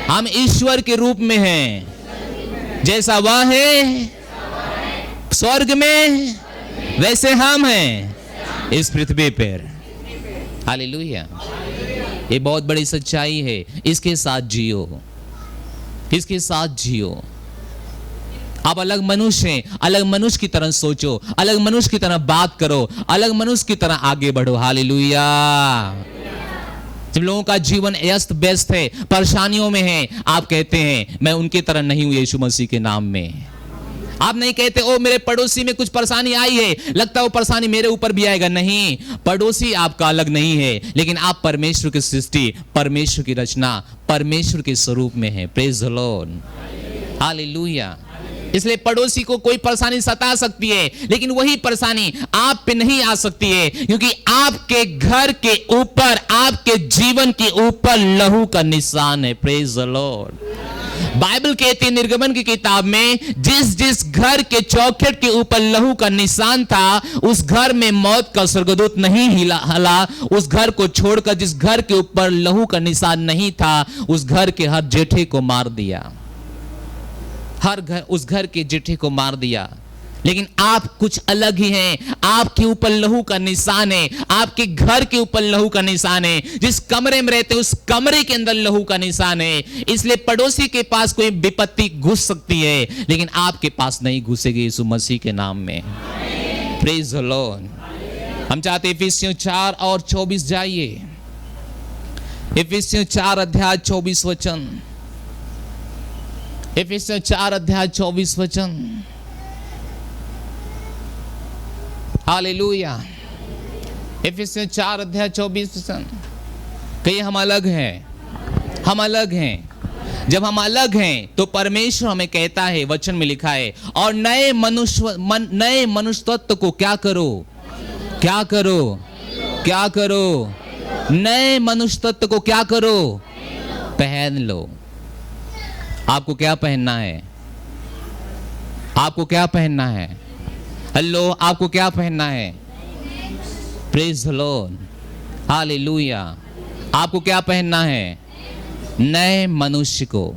हम ईश्वर के रूप में हैं। जैसा वह है स्वर्ग में, वैसे हम हैं इस पृथ्वी पर। हालेलुया। ये बहुत बड़ी सच्चाई है। इसके साथ जियो, इसके साथ जियो। आप अलग मनुष्य हैं, अलग मनुष्य की तरह सोचो, अलग मनुष्य की तरह बात करो, अलग मनुष्य की तरह आगे बढ़ो। हालेलुया। जब लोगों का जीवन अस्त व्यस्त है, परेशानियों में है, आप कहते हैं मैं उनकी तरह नहीं हूं यीशु मसीह के नाम में। आप नहीं कहते ओ मेरे पड़ोसी में कुछ परेशानी आई है, लगता है वो परेशानी मेरे ऊपर भी आएगा। नहीं, पड़ोसी आपका अलग नहीं है, लेकिन आप परमेश्वर की सृष्टि, परमेश्वर की रचना, परमेश्वर के स्वरूप में है। Praise the Lord. हालेलुया। इसलिए पड़ोसी को कोई परेशानी सता सकती है, लेकिन वही परेशानी आप पे नहीं आ सकती है, क्योंकि आपके घर के ऊपर, आपके जीवन के ऊपर लहू का निशान है। Praise the Lord. बाइबल कहती है निर्गमन की किताब में, जिस जिस घर के चौखट के ऊपर लहू का निशान था, उस घर में मौत का स्वर्गदूत नहीं हला। उस घर को छोड़कर जिस घर के ऊपर लहू का निशान नहीं था, उस घर के हर जेठे को मार दिया। हर घर, उस घर के जेठे को मार दिया। लेकिन आप कुछ अलग ही हैं। आपके ऊपर लहू का निशान है, आपके घर के ऊपर लहू का निशान है, जिस कमरे में रहते उस कमरे के अंदर लहू का निशान है। इसलिए पड़ोसी के पास कोई विपत्ति घुस सकती है, लेकिन आपके पास नहीं घुसेगी यीशु मसीह के नाम में। Praise the Lord. हम चाहते हैं इफिसियों 4 और 24 जाइए। इफिसियों 4 अध्याय 24 वचन। इफिसियों 4 अध्याय 24 वचन। हालेलुया। इफिसियों 4 अध्याय 24 वचन। कहीं हम अलग हैं, हम अलग हैं। जब हम अलग हैं तो परमेश्वर हमें कहता है, वचन में लिखा है, और नए मनुष्य तत्व को क्या करो, क्या करो, क्या करो, नए मनुष्य तत्व को क्या करो, पहन लो। आपको क्या पहनना है? आपको क्या पहनना है? हेलो, आपको क्या पहनना है? Praise the Lord, hallelujah. आपको क्या पहनना है? नए मनुष्य को,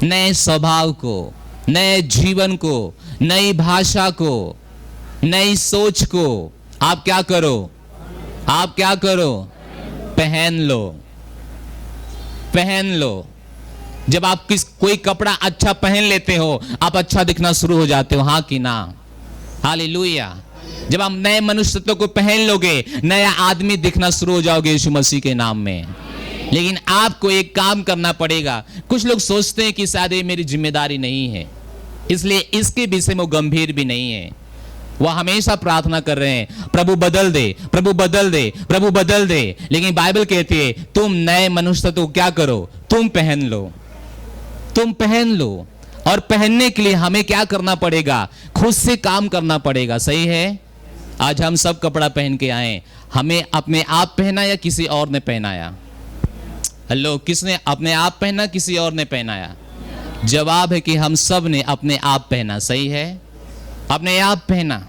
नए स्वभाव को, नए जीवन को, नई भाषा को, नई सोच को आप क्या करो, आप क्या करो, पहन लो, पहन लो। जब आप कोई कपड़ा अच्छा पहन लेते हो, आप अच्छा दिखना शुरू हो जाते हो, हाँ कि ना? हालेलुया। जब आप नए मनुष्य को पहन लोगे, नया आदमी दिखना शुरू हो जाओगे यीशु मसीह के नाम में। लेकिन आपको एक काम करना पड़ेगा। कुछ लोग सोचते हैं कि शायद ये मेरी जिम्मेदारी नहीं है, इसलिए इसके विषय में वो गंभीर भी नहीं है। वह हमेशा प्रार्थना कर रहे हैं, प्रभु बदल दे, प्रभु बदल दे, प्रभु बदल दे। लेकिन बाइबल कहती है तुम नए मनुष्य को क्या करो, तुम पहन लो, तुम पहन लो। और पहनने के लिए हमें क्या करना पड़ेगा? खुद से काम करना पड़ेगा। सही है? आज हम सब कपड़ा पहन के आए, हमें अपने आप पहना या किसी और ने पहनाया? हेलो, किसने अपने आप पहना, किसी और ने पहनाया? जवाब है कि हम सब ने अपने आप पहना। सही है? अपने आप पहना।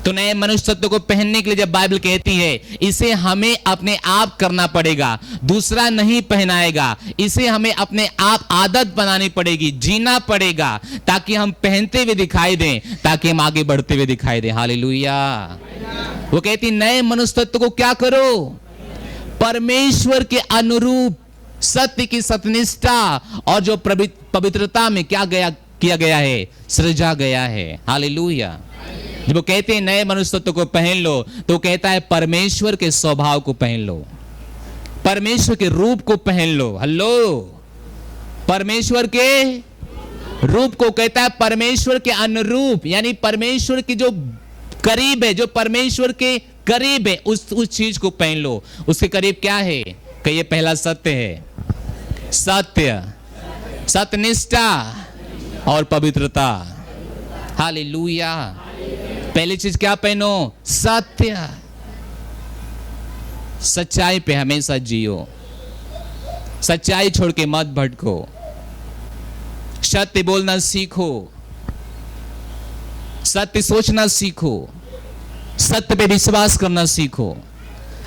तो नए मनुष्य तत्व को पहनने के लिए जब बाइबल कहती है इसे हमें अपने आप करना पड़ेगा, दूसरा नहीं पहनाएगा। इसे हमें अपने आप आदत बनानी पड़ेगी, जीना पड़ेगा, ताकि हम पहनते हुए दिखाई दें, ताकि हम आगे बढ़ते हुए दिखाई दें। हालेलुया। वो कहती नए मनुष्य तत्व को क्या करो? परमेश्वर के अनुरूप सत्य की सत्यनिष्ठा और जो पवित्रता में क्या किया गया है, सृजा गया है। हालेलुया। जब वो कहते हैं नए मनुष्य तत्व को पहन लो, तो कहता है परमेश्वर के स्वभाव को पहन लो, परमेश्वर के रूप को पहन लो। हेलो, परमेश्वर के रूप को कहता है परमेश्वर के अनुरूप, यानी परमेश्वर की जो करीब है, जो परमेश्वर के करीब है, उस चीज को पहन लो। उसके करीब क्या है? कहिए, पहला सत्य है, सत्य, सत्यनिष्ठा और पवित्रता। हालेलुया। पहली चीज क्या पहनो? सत्य। सच्चाई पे हमेशा जियो, सच्चाई छोड़ के मत भटको, सत्य बोलना सीखो, सत्य सोचना सीखो, सत्य पे विश्वास करना सीखो।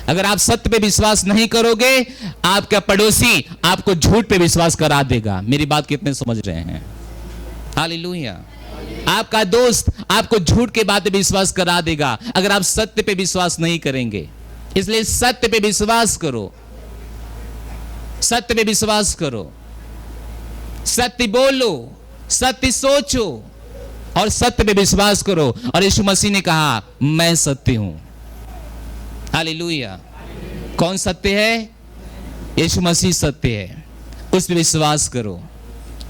अगर आप सत्य पे विश्वास नहीं करोगे, आपका पड़ोसी आपको झूठ पे विश्वास करा देगा। मेरी बात कितने समझ रहे हैं? हालेलुया। आपका दोस्त आपको झूठ के बात पे विश्वास करा देगा अगर आप सत्य पे विश्वास नहीं करेंगे। इसलिए सत्य पे विश्वास करो, सत्य पे विश्वास करो, सत्य बोलो, सत्य सोचो और सत्य पे विश्वास करो। और यीशु मसीह ने कहा मैं सत्य हूं। हालेलुया। कौन सत्य है? यीशु मसीह सत्य है, उस पे विश्वास करो।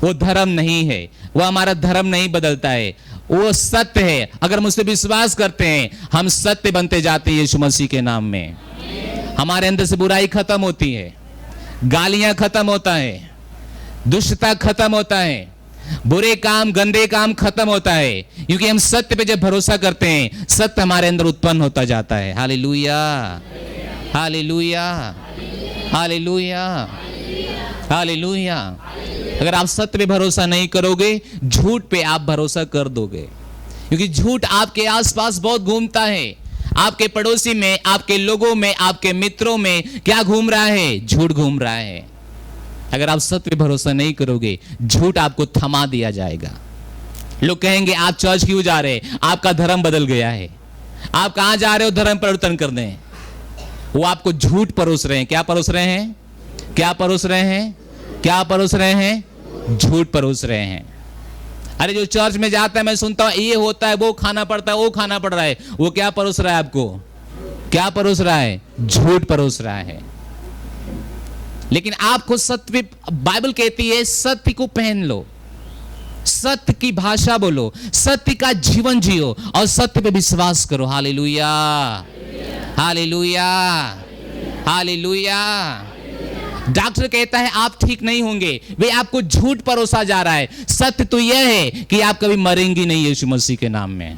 वो धर्म नहीं है, वो हमारा धर्म नहीं बदलता है, वो सत्य है। अगर मुझसे विश्वास करते हैं हम सत्य बनते जाते हैं यीशु मसीह के नाम में। हमारे अंदर से बुराई खत्म होती है, गालियां खत्म होता है, दुष्टता खत्म होता है, बुरे काम गंदे काम खत्म होता है, क्योंकि हम सत्य पे जब भरोसा करते हैं सत्य हमारे अंदर उत्पन्न होता जाता है। Hallelujah, hallelujah, hallelujah, hallelujah. अगर आप सत्य पे भरोसा नहीं करोगे, झूठ पे आप भरोसा कर दोगे, क्योंकि झूठ आपके आसपास बहुत घूमता है। आपके पड़ोसी में, आपके लोगों में, आपके मित्रों में क्या घूम रहा है? झूठ घूम रहा है। अगर आप सत्य पे भरोसा नहीं करोगे, झूठ आपको थमा दिया जाएगा। लोग कहेंगे आप चर्च क्यों जा रहे हैं? आपका धर्म बदल गया है। आप कहां जा रहे हो धर्म परिवर्तन करने? वो आपको झूठ परोस रहे हैं। क्या परोस रहे हैं? क्या परोस रहे हैं? क्या परोस रहे हैं? झूठ परोस रहे हैं। अरे जो चर्च में जाता है, मैं सुनता हूं ये होता है, वो खाना पड़ता है, वो खाना पड़ रहा है, वो क्या परोस रहा है आपको? क्या परोस रहा है? झूठ परोस रहा है। लेकिन आपको सत्य, बाइबल कहती है सत्य को पहन लो, सत्य की भाषा बोलो, सत्य का जीवन जियो और सत्य पे विश्वास करो। Hallelujah, hallelujah, hallelujah. डॉक्टर कहता है आप ठीक नहीं होंगे, वे आपको झूठ परोसा जा रहा है। सत्य तो यह है कि आप कभी मरेंगी नहीं यीशु मसीह के नाम में।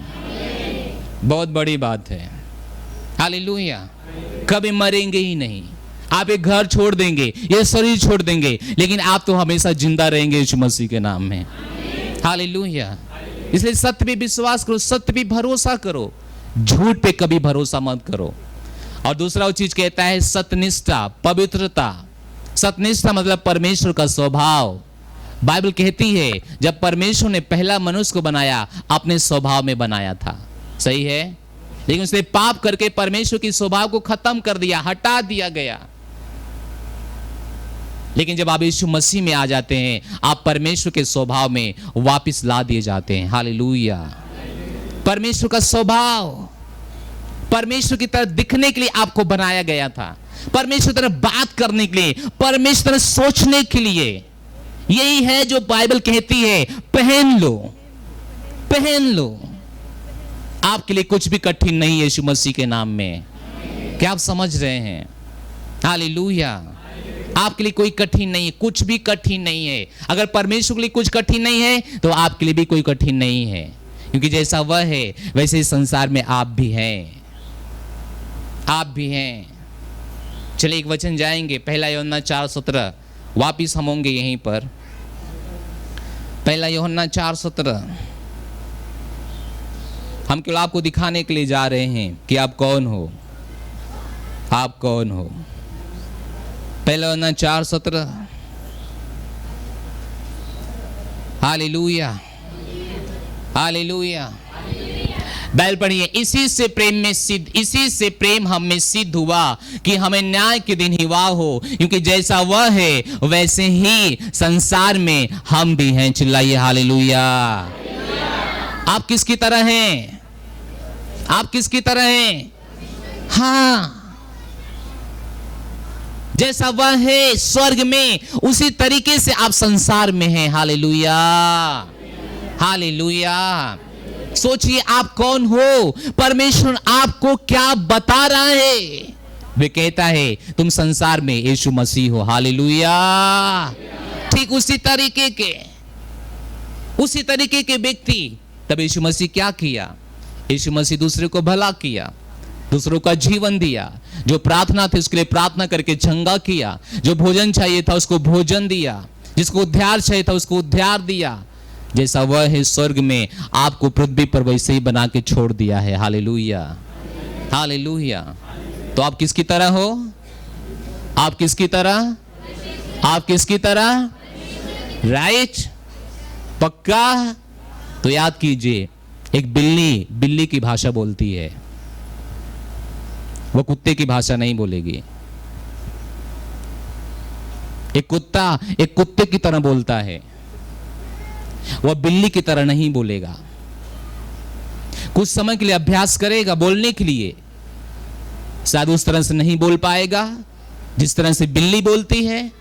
बहुत बड़ी बात है। हालेलुया, कभी मरेंगे ही नहीं। आप एक घर छोड़ देंगे, ये शरीर छोड़ देंगे, लेकिन आप तो हमेशा जिंदा रहेंगे यीशु मसीह के नाम में। हालेलुया। इसलिए सत्य पे विश्वास करो, सत्य पे भरोसा करो, झूठ पे कभी भरोसा मत करो। और दूसरा वो चीज कहता है सत्यनिष्ठा, पवित्रता। सत्यनिष्ठा मतलब परमेश्वर का स्वभाव। बाइबल कहती है जब परमेश्वर ने पहला मनुष्य को बनाया, अपने स्वभाव में बनाया था, सही है, लेकिन उसने पाप करके परमेश्वर की स्वभाव को खत्म कर दिया, हटा दिया गया। लेकिन जब आप यीशु मसीह में आ जाते हैं, आप परमेश्वर के स्वभाव में वापस ला दिए जाते हैं। हालेलुया। परमेश्वर का स्वभाव, परमेश्वर की तरह दिखने के लिए आपको बनाया गया था, परमेश्वर की तरह बात करने के लिए, परमेश्वर की तरह सोचने के लिए। यही है जो बाइबल कहती है पहन लो, पहन लो। आपके लिए कुछ भी कठिन नहीं है यीशु मसीह के नाम में। क्या आप समझ रहे हैं? हालेलुया। आपके लिए कोई कठिन नहीं है, कुछ भी कठिन नहीं है। अगर परमेश्वर के लिए कुछ कठिन नहीं है तो आपके लिए भी कोई कठिन नहीं है, क्योंकि जैसा वह है वैसे इस संसार में आप भी हैं, आप भी हैं। चलिए एक वचन जाएंगे, पहला यूहन्ना 4:17। वापिस हम होंगे यहीं पर। पहला यूहन्ना 4:17। हम केवल आपको दिखाने के लिए जा रहे हैं कि आप कौन हो, आप कौन हो। पहला यूहन्ना 4:17। Hallelujah, hallelujah. बैल पढ़िए, इसी से प्रेम हम में सिद्ध हुआ कि हमें न्याय के दिन ही वाह हो, क्योंकि जैसा वह है वैसे ही संसार में हम भी हैं। चिल्लाइए हालेलुया। आप किसकी तरह हैं? आप किसकी तरह हैं? हाँ, जैसा वह है स्वर्ग में, उसी तरीके से आप संसार में हैं। Hallelujah, hallelujah. सोचिए आप कौन हो, परमेश्वर आपको क्या बता रहा है। वे कहता है तुम संसार में यीशु मसीह हो। हालेलुया। ठीक उसी तरीके के व्यक्ति। तब यीशु मसीह क्या किया? यीशु मसीह दूसरे को भला किया, दूसरों का जीवन दिया। जो प्रार्थना थी उसके लिए प्रार्थना करके चंगा किया, जो भोजन चाहिए था उसको भोजन दिया, जिसको उद्धार चाहिए था उसको उद्धार दिया। जैसा वह है स्वर्ग में, आपको पृथ्वी पर वैसे ही बना के छोड़ दिया है। Hallelujah, hallelujah. तो आप किसकी तरह हो? आप किसकी तरह? आप किसकी तरह? राइट, पक्का। तो याद कीजिए, एक बिल्ली की भाषा बोलती है, वो कुत्ते की भाषा नहीं बोलेगी। एक कुत्ते की तरह बोलता है, वह बिल्ली की तरह नहीं बोलेगा। कुछ समय के लिए अभ्यास करेगा बोलने के लिए, शायद उस तरह से नहीं बोल पाएगा जिस तरह से बिल्ली बोलती है,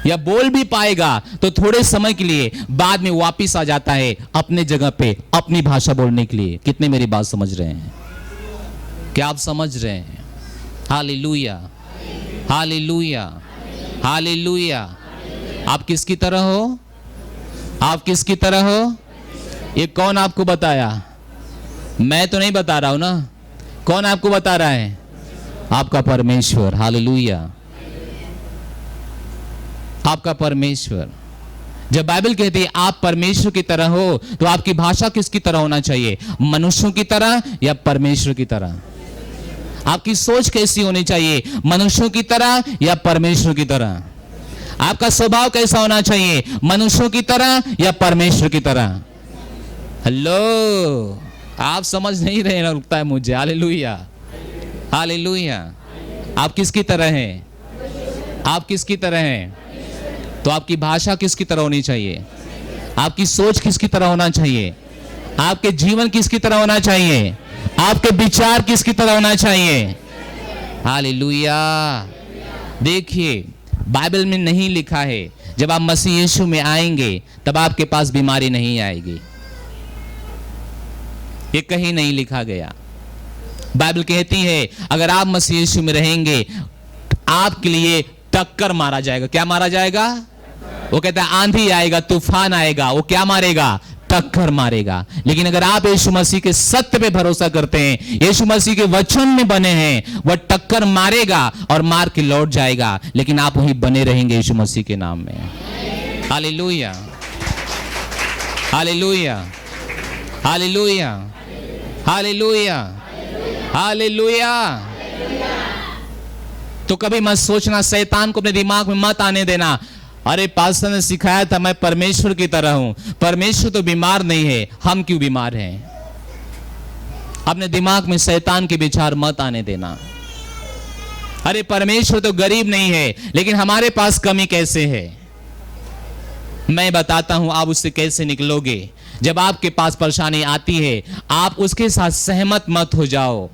या बोल भी पाएगा तो थोड़े समय के लिए, बाद में वापिस आ जाता है अपने जगह पे अपनी भाषा बोलने के लिए। कितने मेरी बात समझ रहे हैं? क्या आप समझ रहे हैं? Hallelujah, hallelujah, hallelujah. आप किसकी तरह हो? आप किसकी तरह हो? ये कौन आपको बताया? मैं तो नहीं बता रहा हूं ना। कौन आपको बता रहा है? आपका परमेश्वर। हालेलुया, आपका परमेश्वर। जब बाइबल कहती है आप परमेश्वर की तरह हो, तो आपकी भाषा किसकी तरह होना चाहिए? मनुष्यों की तरह या परमेश्वर की तरह? आपकी सोच कैसी होनी चाहिए? मनुष्यों की तरह या परमेश्वर की तरह? आपका स्वभाव कैसा होना चाहिए? मनुष्यों की तरह या परमेश्वर की तरह? हेलो, आप समझ नहीं रहे, लगता है मुझे। Hallelujah, hallelujah. आप किसकी तरह हैं? आप किसकी तरह हैं? तो आपकी भाषा किसकी तरह होनी चाहिए? आपकी सोच किसकी तरह होना चाहिए? आपके जीवन किसकी तरह होना चाहिए? आपके विचार किसकी तरह होना चाहिए? हालेलुया। देखिए, बाइबल में नहीं लिखा है जब आप मसीह यीशु में आएंगे तब आपके पास बीमारी नहीं आएगी। ये कहीं नहीं लिखा गया। बाइबल कहती है अगर आप मसीह यीशु में रहेंगे आपके लिए टक्कर मारा जाएगा। क्या मारा जाएगा? वो कहता है आंधी आएगा, तूफान आएगा, वो क्या मारेगा? टक्कर मारेगा। लेकिन अगर आप यीशु मसीह के सत्य पे भरोसा करते हैं, यीशु मसीह के वचन में बने हैं, वह टक्कर मारेगा और मार के लौट जाएगा, लेकिन आप वहीं बने रहेंगे यीशु मसीह के नाम में। Hallelujah, hallelujah, hallelujah, hallelujah, hallelujah. तो कभी मत सोचना, शैतान को अपने दिमाग में मत आने देना, अरे पास्टर ने सिखाया था मैं परमेश्वर की तरह हूं। परमेश्वर तो बीमार नहीं है, हम क्यों बीमार हैं? अपने दिमाग में शैतान के विचार मत आने देना। अरे परमेश्वर तो गरीब नहीं है, लेकिन हमारे पास कमी कैसे है? मैं बताता हूं आप उससे कैसे निकलोगे। जब आपके पास परेशानी आती है, आप उसके साथ सहमत मत हो जाओ,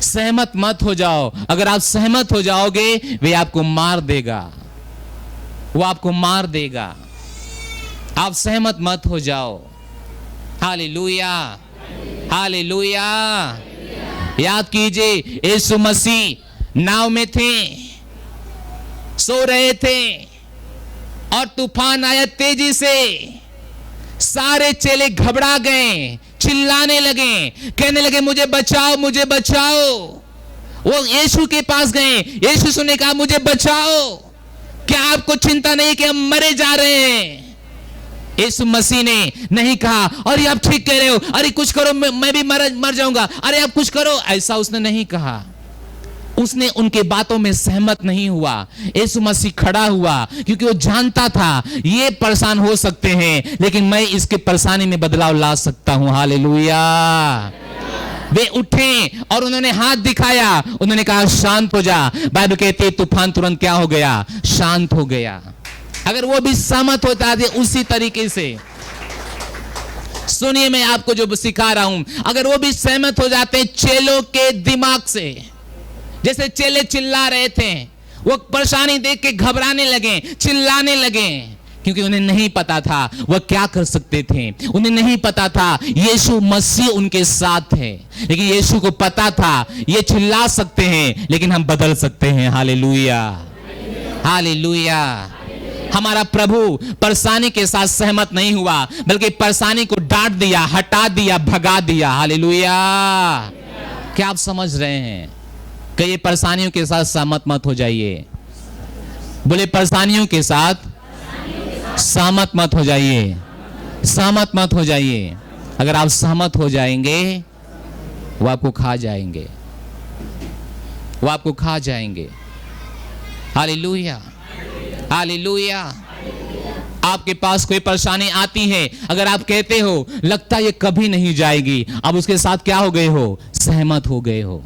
सहमत मत हो जाओ। अगर आप सहमत हो जाओगे, वे आपको मार देगा, वो आपको मार देगा। आप सहमत मत हो जाओ। Hallelujah, hallelujah. याद कीजिए, यीशु मसीह नाव में थे, सो रहे थे और तूफान आया तेजी से। सारे चेले घबरा गए, चिल्लाने लगे, कहने लगे मुझे बचाओ, मुझे बचाओ। वो यीशु के पास गए, यीशु ने कहा मुझे बचाओ, क्या आपको चिंता नहीं कि हम मरे जा रहे हैं? यीशु मसीह ने नहीं कहा अरे आप ठीक कह रहे हो, अरे कुछ करो, मैं भी मर जाऊंगा, अरे आप कुछ करो, ऐसा उसने नहीं कहा। उसने उनके बातों में सहमत नहीं हुआ। यीशु मसीह खड़ा हुआ क्योंकि वो जानता था ये परेशान हो सकते हैं, लेकिन मैं इसके परेशानी में बदलाव ला सकता हूं। हालेलुया। वे उठे और उन्होंने हाथ दिखाया, उन्होंने कहा शांत हो जा। बाइबल कहती है तूफान तुरंत क्या हो गया? शांत हो गया। अगर वो भी सहमत होता थे उसी तरीके से, सुनिए मैं आपको जो सिखा रहा हूं, अगर वो भी सहमत हो जाते चेलों के दिमाग से, जैसे चेले चिल्ला रहे थे, वो परेशानी देख के घबराने लगे, चिल्लाने लगे, क्योंकि उन्हें नहीं पता था वह क्या कर सकते थे। उन्हें नहीं पता था यीशु मसीह उनके साथ है, लेकिन यीशु को पता था ये चिल्ला सकते हैं लेकिन हम बदल सकते हैं। Hallelujah, hallelujah. हमारा प्रभु परेशानी के साथ सहमत नहीं हुआ, बल्कि परेशानी को डांट दिया, हटा दिया, भगा दिया। हालेलुया। क्या आप समझ रहे हैं? कई परेशानियों के साथ सहमत मत हो जाइए। बोले परेशानियों के साथ सहमत मत हो जाइए, सहमत मत हो जाइए। अगर आप सहमत हो जाएंगे वो आपको खा जाएंगे, वो आपको खा जाएंगे। Hallelujah, hallelujah. आपके पास कोई परेशानी आती है, अगर आप कहते हो लगता ये कभी नहीं जाएगी, अब उसके साथ क्या हो गए हो? सहमत हो गए हो।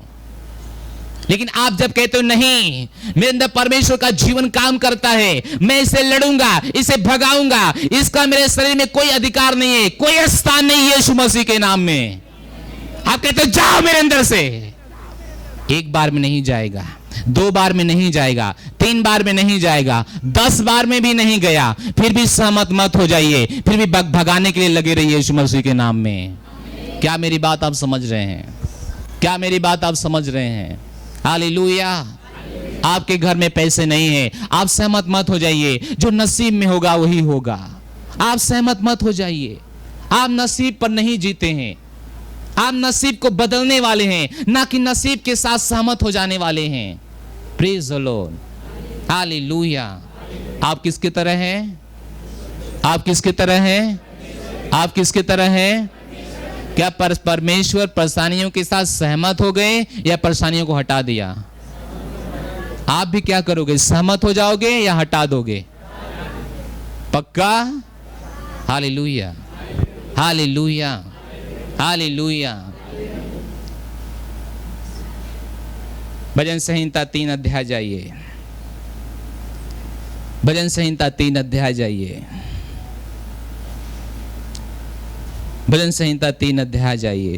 लेकिन आप जब कहते हो नहीं, मेरे अंदर परमेश्वर का जीवन काम करता है, मैं इसे लड़ूंगा, इसे भगाऊंगा, इसका मेरे शरीर में कोई अधिकार नहीं है, कोई स्थान नहीं है यीशु मसीह के नाम में, आप कहते हो जाओ मेरे अंदर से। एक बार में नहीं जाएगा, 2 बार में नहीं जाएगा, 3 बार में नहीं जाएगा, 10 बार में भी नहीं गया, फिर भी सहमत मत हो जाइए, फिर भी भगाने के लिए लगे रहिए यीशु मसीह के नाम में। क्या मेरी बात आप समझ रहे हैं? क्या मेरी बात आप समझ रहे हैं? हालेलुया। आपके घर में पैसे नहीं है, आप सहमत मत हो जाइए, जो नसीब में होगा वही होगा। आप सहमत मत हो जाइए। आप नसीब पर नहीं जीते हैं, आप नसीब को बदलने वाले हैं, ना कि नसीब के साथ सहमत हो जाने वाले हैं। Praise the Lord, hallelujah. आप किसकी तरह हैं? आप किसकी तरह हैं? आप किसकी तरह हैं? क्या परमेश्वर परेशानियों के साथ सहमत हो गए या परेशानियों को हटा दिया? आप भी क्या करोगे? सहमत हो जाओगे या हटा दोगे? पक्का? Hallelujah, hallelujah, hallelujah. भजन संहिता 3 अध्याय जाइए, भजन संहिता 3 अध्याय जाइए, भजन संहिता 3 अध्याय जाइए।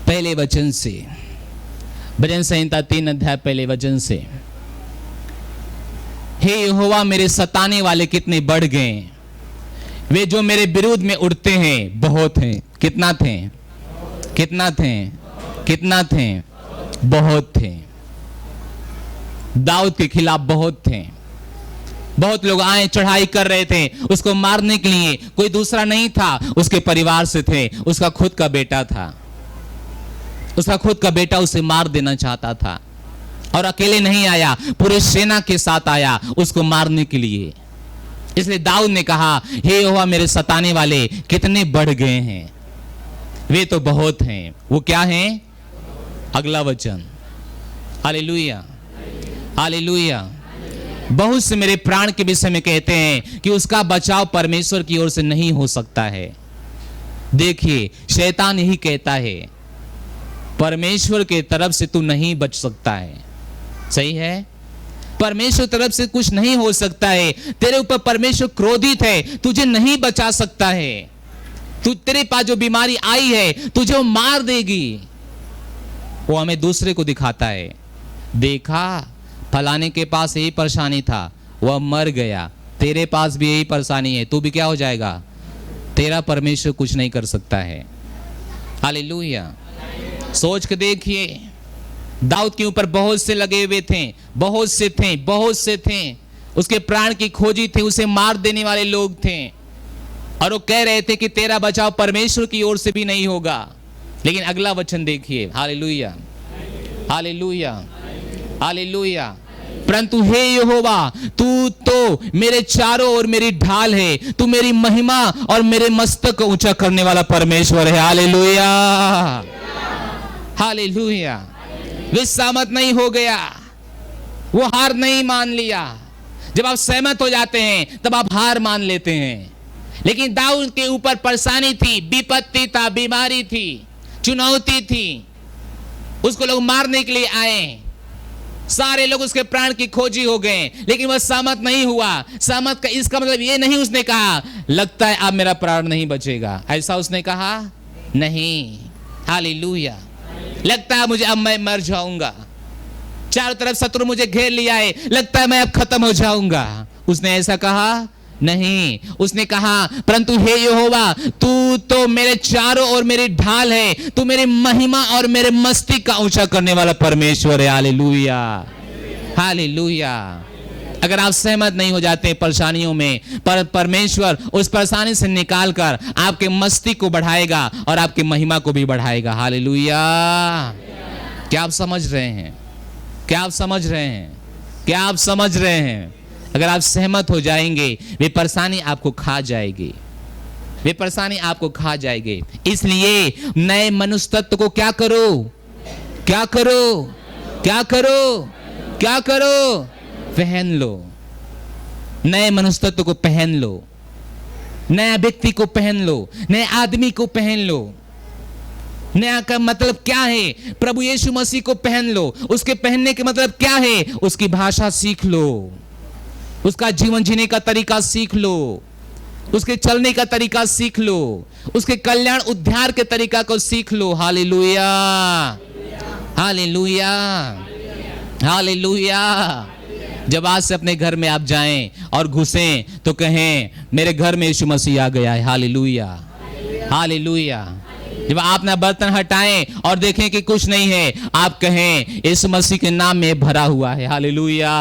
पहले वचन से भजन संहिता 3 अध्याय पहले वचन से, हे यहोवा मेरे सताने वाले कितने बढ़ गए, वे जो मेरे विरोध में उठते हैं बहुत हैं। कितना थे? कितना थे? कितना थे? बहुत थे। दाऊद के खिलाफ बहुत थे। बहुत लोग आए, चढ़ाई कर रहे थे उसको मारने के लिए। कोई दूसरा नहीं था, उसके परिवार से थे। उसका खुद का बेटा था, उसका खुद का बेटा उसे मार देना चाहता था, और अकेले नहीं आया, पूरे सेना के साथ आया उसको मारने के लिए। इसलिए दाऊद ने कहा, हे यहोवा मेरे सताने वाले कितने बढ़ गए हैं, वे तो बहुत हैं। वो क्या हैं? अगला वचन, हालेलुया, हालेलुया। बहुत से मेरे प्राण के विषय में कहते हैं कि उसका बचाव परमेश्वर की ओर से नहीं हो सकता है। देखिए, शैतान यही कहता है, परमेश्वर के तरफ से तू नहीं बच सकता है। सही है, परमेश्वर तरफ से कुछ नहीं हो सकता है। तेरे ऊपर परमेश्वर क्रोधित है, तुझे नहीं बचा सकता है। तू, तेरे पास जो बीमारी आई है तुझे वो मार देगी। वो हमें दूसरे को दिखाता है, देखा फलाने के पास यही परेशानी था, वह मर गया, तेरे पास भी यही परेशानी है, तू भी क्या हो जाएगा? तेरा परमेश्वर कुछ नहीं कर सकता है। हालेलुया। सोच के देखिए, दाऊद के ऊपर बहुत से लगे हुए थे, बहुत से थे, बहुत से थे। उसके प्राण की खोजी थी, उसे मार देने वाले लोग थे, और वो कह रहे थे कि तेरा बचाव परमेश्वर की ओर से भी नहीं होगा। लेकिन अगला वचन देखिए, हालेलुया, हालेलुया, हालेलुया। परंतु हे यहोवा, तू तो मेरे चारों ओर मेरी ढाल है, तू मेरी महिमा और मेरे मस्तक को ऊंचा करने वाला परमेश्वर है। Hallelujah, hallelujah. वे सहमत नहीं हो गया, वो हार नहीं मान लिया। जब आप सहमत हो जाते हैं तब आप हार मान लेते हैं। लेकिन दाऊद के ऊपर परेशानी थी, विपत्ति था, बीमारी थी, चुनौती थी, उसको लोग मारने के लिए आए, सारे लोग उसके प्राण की खोजी हो गए, लेकिन वह सहमत नहीं हुआ। सहमत का इसका मतलब ये नहीं उसने कहा लगता है अब मेरा प्राण नहीं बचेगा, ऐसा उसने कहा नहीं। हालेलुया। लगता है मुझे अब मैं मर जाऊंगा, चारों तरफ शत्रु मुझे घेर लिया है, लगता है मैं अब खत्म हो जाऊंगा, उसने ऐसा कहा नहीं। उसने कहा, परंतु हे यहोवा, तू तो मेरे चारों ओर मेरी ढाल है, तू मेरी महिमा और मेरे मस्तिष्क का ऊंचा करने वाला परमेश्वर है। Hallelujah, hallelujah. अगर आप सहमत नहीं हो जाते परेशानियों में, पर परमेश्वर उस परेशानी से निकालकर आपके मस्तिष्क को बढ़ाएगा और आपकी महिमा को भी बढ़ाएगा। हालेलुया। क्या आप समझ रहे हैं? क्या आप समझ रहे हैं? क्या आप समझ रहे हैं? अगर आप सहमत हो जाएंगे, वे परेशानी आपको खा जाएगी, वे परेशानी आपको खा जाएगी। इसलिए नए मनुष्य तत्व को क्या करो? क्या करो? क्या करो? क्या करो? पहन लो। नए मनुष्य तत्व को पहन लो, नया व्यक्ति को पहन लो, नए आदमी को पहन लो। नया का मतलब क्या है? प्रभु यीशु मसीह को पहन लो। उसके पहनने के मतलब क्या है? उसकी भाषा सीख लो, उसका जीवन जीने का तरीका सीख लो, उसके चलने का तरीका सीख लो, उसके कल्याण उद्धार के तरीका को सीख लो। Hallelujah, hallelujah, hallelujah. जब आज से अपने घर में आप जाएं और घुसें तो कहें मेरे घर में यीशु मसीह आ गया है। Hallelujah, hallelujah. जब आप अपना बर्तन हटाएं और देखें कि कुछ नहीं है, आप कहें यीशु मसीह के नाम में भरा हुआ है। Hallelujah,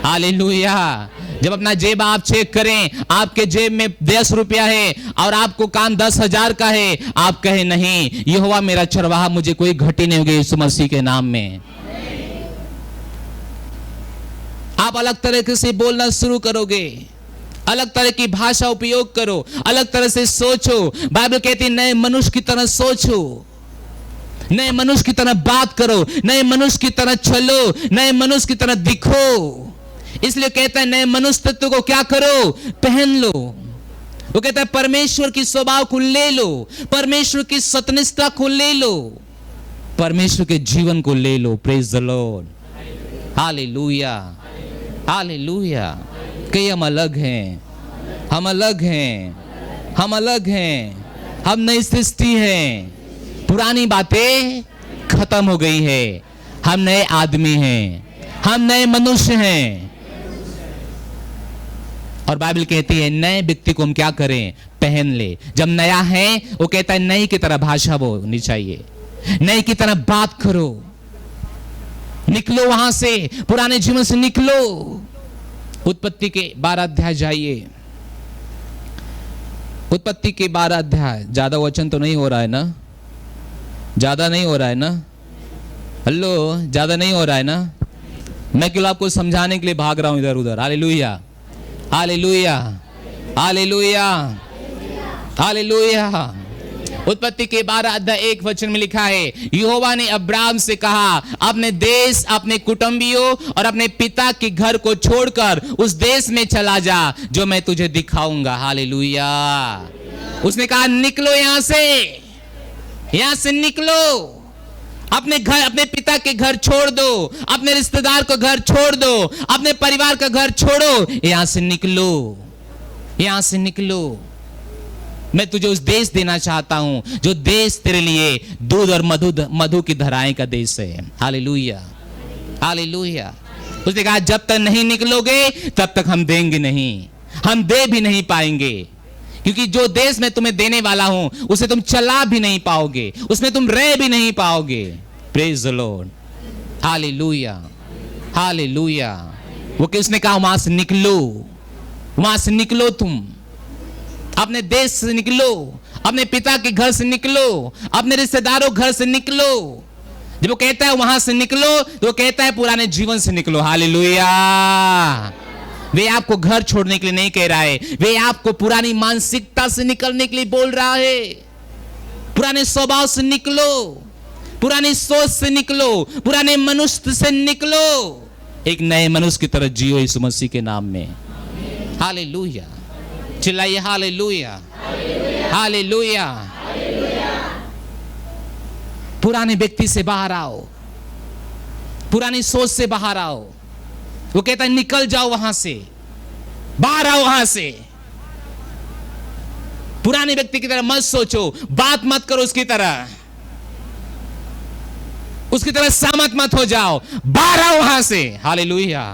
hallelujah. जब अपना जेब आप चेक करें, आपके जेब में 10 रुपया है और आपको काम 10,000 का है, आप कहें नहीं, यहोवा मेरा चरवाहा, मुझे कोई घटी नहीं होगी यीशु मसीह के नाम में। आप अलग तरीके से बोलना शुरू करोगे, अलग तरह की भाषा उपयोग करो, अलग तरह से सोचो। बाइबल कहती है नए मनुष्य की तरह सोचो, नए मनुष्य की तरह बात करो, नए मनुष्य की तरह चलो, नए मनुष्य की तरह दिखो। इसलिए कहता है नए मनुष्य तत्व को क्या करो? पहन लो। वो कहता है परमेश्वर की स्वभाव को ले लो, परमेश्वर की सत्यनिष्ठा को ले लो, परमेश्वर के जीवन को ले लो। Praise the Lord, hallelujah, hallelujah. कि हम अलग हैं, हम अलग हैं, हम अलग हैं, हम नई सृष्टि हैं। पुरानी बातें खत्म हो गई है, हम नए आदमी हैं, हम नए मनुष्य हैं। और बाइबल कहती है नए व्यक्ति को हम क्या करें, पहन ले। जब नया है वो कहता है नई की तरह भाषा बोलनी चाहिए, नई की तरह बात करो, निकलो वहां से, पुराने जीवन से निकलो। उत्पत्ति के 12 अध्याय जाइए, उत्पत्ति के 12 अध्याय। ज्यादा वचन तो नहीं हो रहा है ना, ज्यादा नहीं हो रहा है ना, हेलो, ज्यादा नहीं हो रहा है ना। मैं केवल आपको समझाने के लिए भाग रहा हूं इधर उधर। Hallelujah, hallelujah, hallelujah, hallelujah. उत्पत्ति के 12 अध्याय 1 वचन में लिखा है, यहोवा ने अब्राहम से कहा, अपने देश, अपने कुटुंबियों और अपने पिता के घर को छोड़कर उस देश में चला जा जो मैं तुझे दिखाऊंगा। हालेलुया। उसने कहा निकलो यहां से निकलो, अपने घर, अपने पिता के घर छोड़ दो, अपने रिश्तेदार को घर छोड़ दो, अपने परिवार का घर छोड़ो, यहां से निकलो, यहां से निकलो। मैं तुझे उस देश देना चाहता हूं जो देश तेरे लिए दूध और मधु की धाराएं का देश है। Hallelujah, hallelujah. उसने कहा जब तक नहीं निकलोगे तब तक हम देंगे नहीं, हम दे भी नहीं पाएंगे, क्योंकि जो देश मैं तुम्हें देने वाला हूं उसे तुम चला भी नहीं पाओगे, उसमें तुम रह भी नहीं पाओगे। Praise the Lord, hallelujah, hallelujah. वो कि उसने कहा वहां से निकलो, वहां से निकलो, तुम अपने देश से निकलो, अपने पिता के घर से निकलो, अपने रिश्तेदारों घर से निकलो। जब वो कहता है वहां से निकलो तो वो कहता है पुराने जीवन से निकलो। हालेलुया। वे आपको घर छोड़ने के लिए नहीं कह रहा है, वे आपको पुरानी मानसिकता से निकलने के लिए बोल रहा है। पुराने स्वभाव से निकलो, पुरानी सोच से निकलो, पुराने मनुष्य से निकलो, एक नए मनुष्य की तरह जियो यीशु मसीह के नाम में। हालेलुया, चिल्लाइए हालेलुया, हालेलुया। पुराने व्यक्ति से बाहर आओ, पुरानी सोच से बाहर आओ। वो कहता है निकल जाओ वहां से, बाहर आओ वहां से। पुराने व्यक्ति की तरह मत सोचो, बात मत करो उसकी तरह, उसकी तरह सहमत मत हो जाओ, बाहर आओ वहां से। हालेलुया।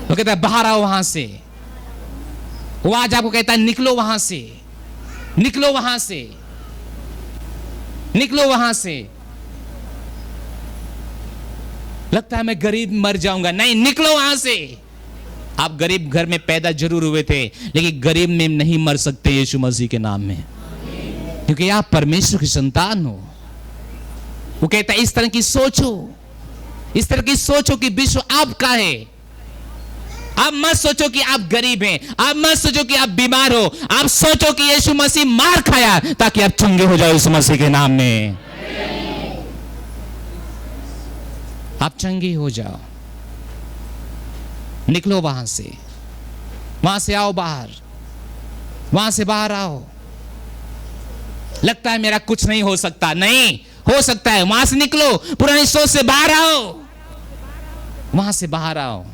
वो कहता है बाहर आओ वहां से। वो आज आपको कहता है निकलो वहां से, निकलो वहां से, निकलो वहां से। लगता है मैं गरीब मर जाऊंगा, नहीं, निकलो वहां से। आप गरीब घर में पैदा जरूर हुए थे, लेकिन गरीब में नहीं मर सकते यीशु मसीह के नाम में, क्योंकि आप परमेश्वर की संतान हो। वो कहता है इस तरह की सोचो, इस तरह की सोचो कि विश्व आपका है। आप मत सोचो कि आप गरीब हैं, आप मत सोचो कि आप बीमार हो, आप सोचो कि यीशु मसीह मार खाया ताकि आप चंगे हो जाओ यीशु मसीह के नाम में। आप चंगे हो जाओ, निकलो वहां से आओ बाहर, वहां से बाहर आओ। लगता है मेरा कुछ नहीं हो सकता, नहीं हो सकता है। वहां से निकलो, पुरानी सोच से बाहर आओ, वहां से बाहर आओ।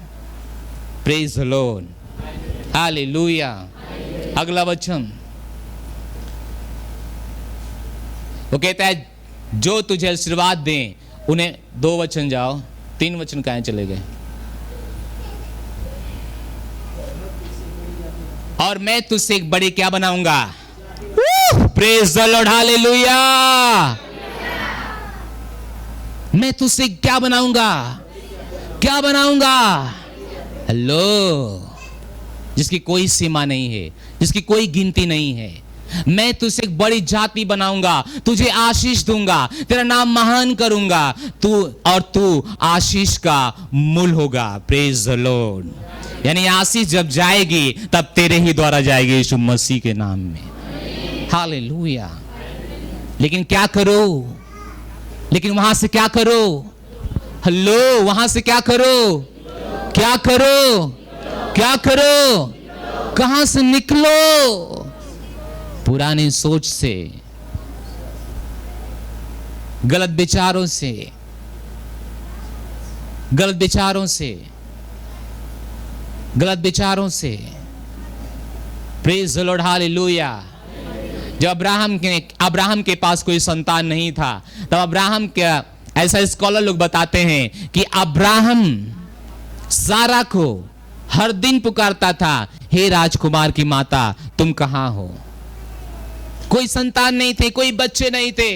Praise the Lord, hallelujah. अगला वचन वो कहता है जो तुझे आशीर्वाद दें उन्हें। 2 वचन जाओ, 3 वचन कहां चले गए? और मैं तुझसे एक बड़ी क्या बनाऊंगा? Praise the Lord, hallelujah. मैं तुझसे क्या बनाऊंगा? क्या बनाऊंगा? हेलो, जिसकी कोई सीमा नहीं है, जिसकी कोई गिनती नहीं है। मैं तुझसे एक बड़ी जाति बनाऊंगा, तुझे आशीष दूंगा, तेरा नाम महान करूंगा, तू आशीष का मूल होगा। Praise the Lord. यानी आशीष जब जाएगी तब तेरे ही द्वारा जाएगी यीशु मसीह के नाम में। हालेलुया। लेकिन क्या करो? लेकिन वहां से क्या करो? हेलो, वहां से क्या करो? क्या करो? क्या करो? कहां से निकलो? पुरानी सोच से, गलत विचारों से, गलत विचारों से, गलत विचारों से। Praise the Lord, hallelujah. जब अब्राहम के पास कोई संतान नहीं था, तब अब्राहम के ऐसा स्कॉलर लोग बताते हैं कि अब्राहम सारा को हर दिन पुकारता था, हे राजकुमार की माता तुम कहां हो। कोई संतान नहीं थे, कोई बच्चे नहीं थे,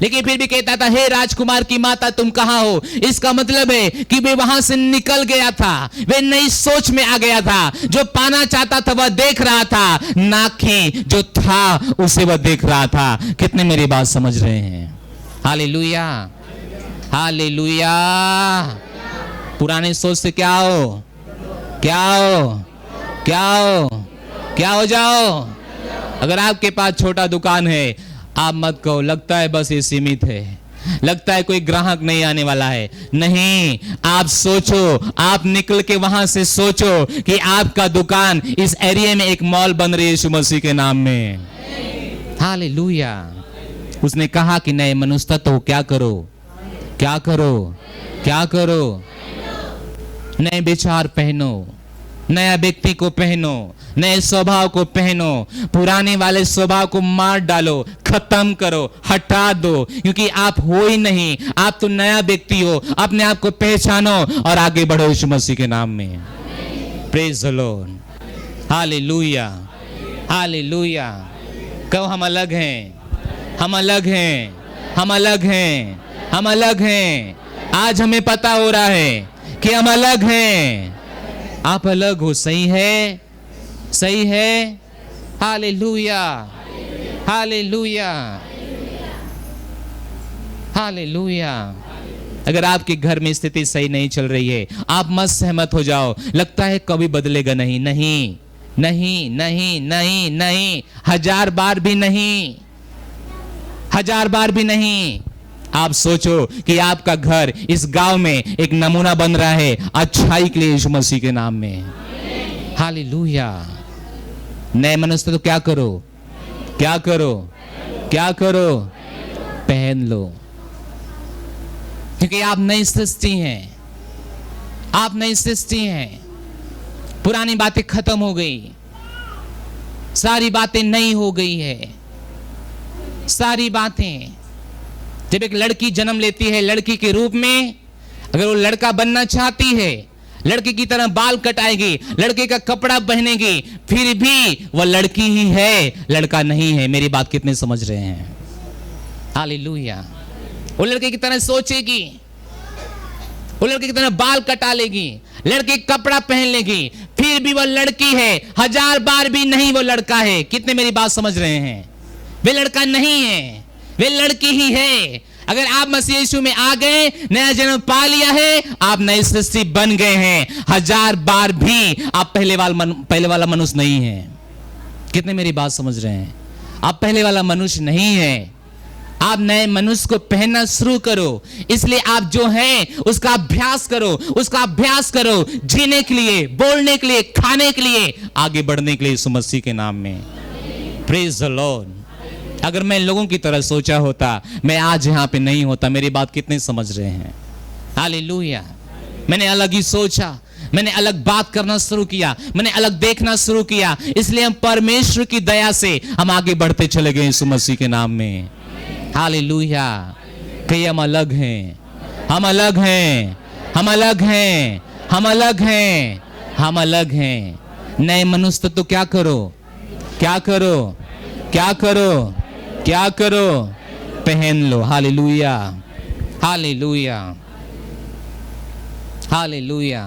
लेकिन फिर भी कहता था, हे राजकुमार की माता तुम कहां हो। इसका मतलब है कि वे वहां से निकल गया था, वे नई सोच में आ गया था। जो पाना चाहता था वह देख रहा था, नाखी जो था उसे वह देख रहा था। कितने मेरी बात समझ रहे हैं? Hallelujah, hallelujah. पुराने सोच से क्या हो, क्या हो, क्या हो, क्या हो जाओ। अगर आपके पास छोटा दुकान है, आप मत कहो लगता है बस ये सीमित है, लगता है कोई ग्राहक नहीं आने वाला है। नहीं, आप सोचो, आप निकल के वहां से सोचो कि आपका दुकान इस एरिया में एक मॉल बन रही है यीशु मसीह के नाम में। हालेलुया। उसने कहा कि नए मनुष्य तो क्या करो, क्या करो, क्या करो, नए विचार पहनो, नया व्यक्ति को पहनो, नए स्वभाव को पहनो, पुराने वाले स्वभाव को मार डालो, खत्म करो, हटा दो, क्योंकि आप हो ही नहीं, आप तो नया व्यक्ति हो। अपने आप को पहचानो और आगे बढ़ो यीशु मसीह के नाम में। Praise the Lord, hallelujah, hallelujah. कहो हम अलग हैं, हम अलग हैं, हम अलग हैं, हम अलग हैं। आज हमें पता हो रहा है कि हम अलग हैं। आप अलग हो, सही है, सही है। Hallelujah, hallelujah, hallelujah. अगर आपके घर में स्थिति सही नहीं चल रही है, आप मत सहमत हो जाओ। लगता है कभी बदलेगा नहीं, नहीं, नहीं, नहीं, नहीं, नहीं, 1000 बार भी नहीं, 1000 बार भी नहीं। आप सोचो कि आपका घर इस गांव में एक नमूना बन रहा है अच्छाई के लिए यीशु मसीह के नाम में। हालेलुया। नए मनुष्य तो क्या करो, क्या करो, क्या करो, पहन लो, क्योंकि आप नई सृष्टि हैं, आप नई सृष्टि हैं। पुरानी बातें खत्म हो गई, सारी बातें नई हो गई है, सारी बातें। जब एक लड़की जन्म लेती है लड़की के रूप में, अगर वो लड़का बनना चाहती है, लड़की की तरह बाल कटाएगी, लड़के का कपड़ा पहनेगी, फिर भी वह लड़की ही है, लड़का नहीं है। मेरी बात कितने समझ रहे हैं? हालेलुया। वो लड़के की तरह सोचेगी, वो लड़के की तरह बाल कटा लेगी, लड़के कपड़ा पहन लेगी, फिर भी वह लड़की है। 1000 बार भी नहीं वो लड़का है। कितने मेरी बात समझ रहे हैं? वे लड़का नहीं है, वे लड़की ही है। अगर आप मसीह यीशु में आ गए, नया जन्म पा लिया है, आप नई सृष्टि बन गए हैं। 1000 बार भी आप पहले वाला मनुष्य नहीं है। कितने मेरी बात समझ रहे हैं? आप पहले वाला मनुष्य नहीं है। आप नए मनुष्य को पहनना शुरू करो। इसलिए आप जो हैं उसका अभ्यास करो, उसका अभ्यास करो, जीने के लिए, बोलने के लिए, खाने के लिए, आगे बढ़ने के लिए यीशु मसीह के नाम में। Praise the Lord. अगर मैं लोगों की तरह सोचा होता, मैं आज यहाँ पे नहीं होता। मेरी बात कितने समझ रहे हैं? हालेलुया। मैंने अलग ही सोचा, मैंने अलग बात करना शुरू किया, मैंने अलग देखना शुरू किया। इसलिए हम परमेश्वर की दया से हम आगे बढ़ते चले गए यीशु मसीह के नाम में। हालेलुया। कहीं हम अलग हैं, हम अलग हैं, हम अलग हैं, हम अलग हैं, हम अलग हैं। नए मनुष्य तो क्या करो, क्या करो, क्या करो, क्या करो, पहन लो। Hallelujah, hallelujah, hallelujah.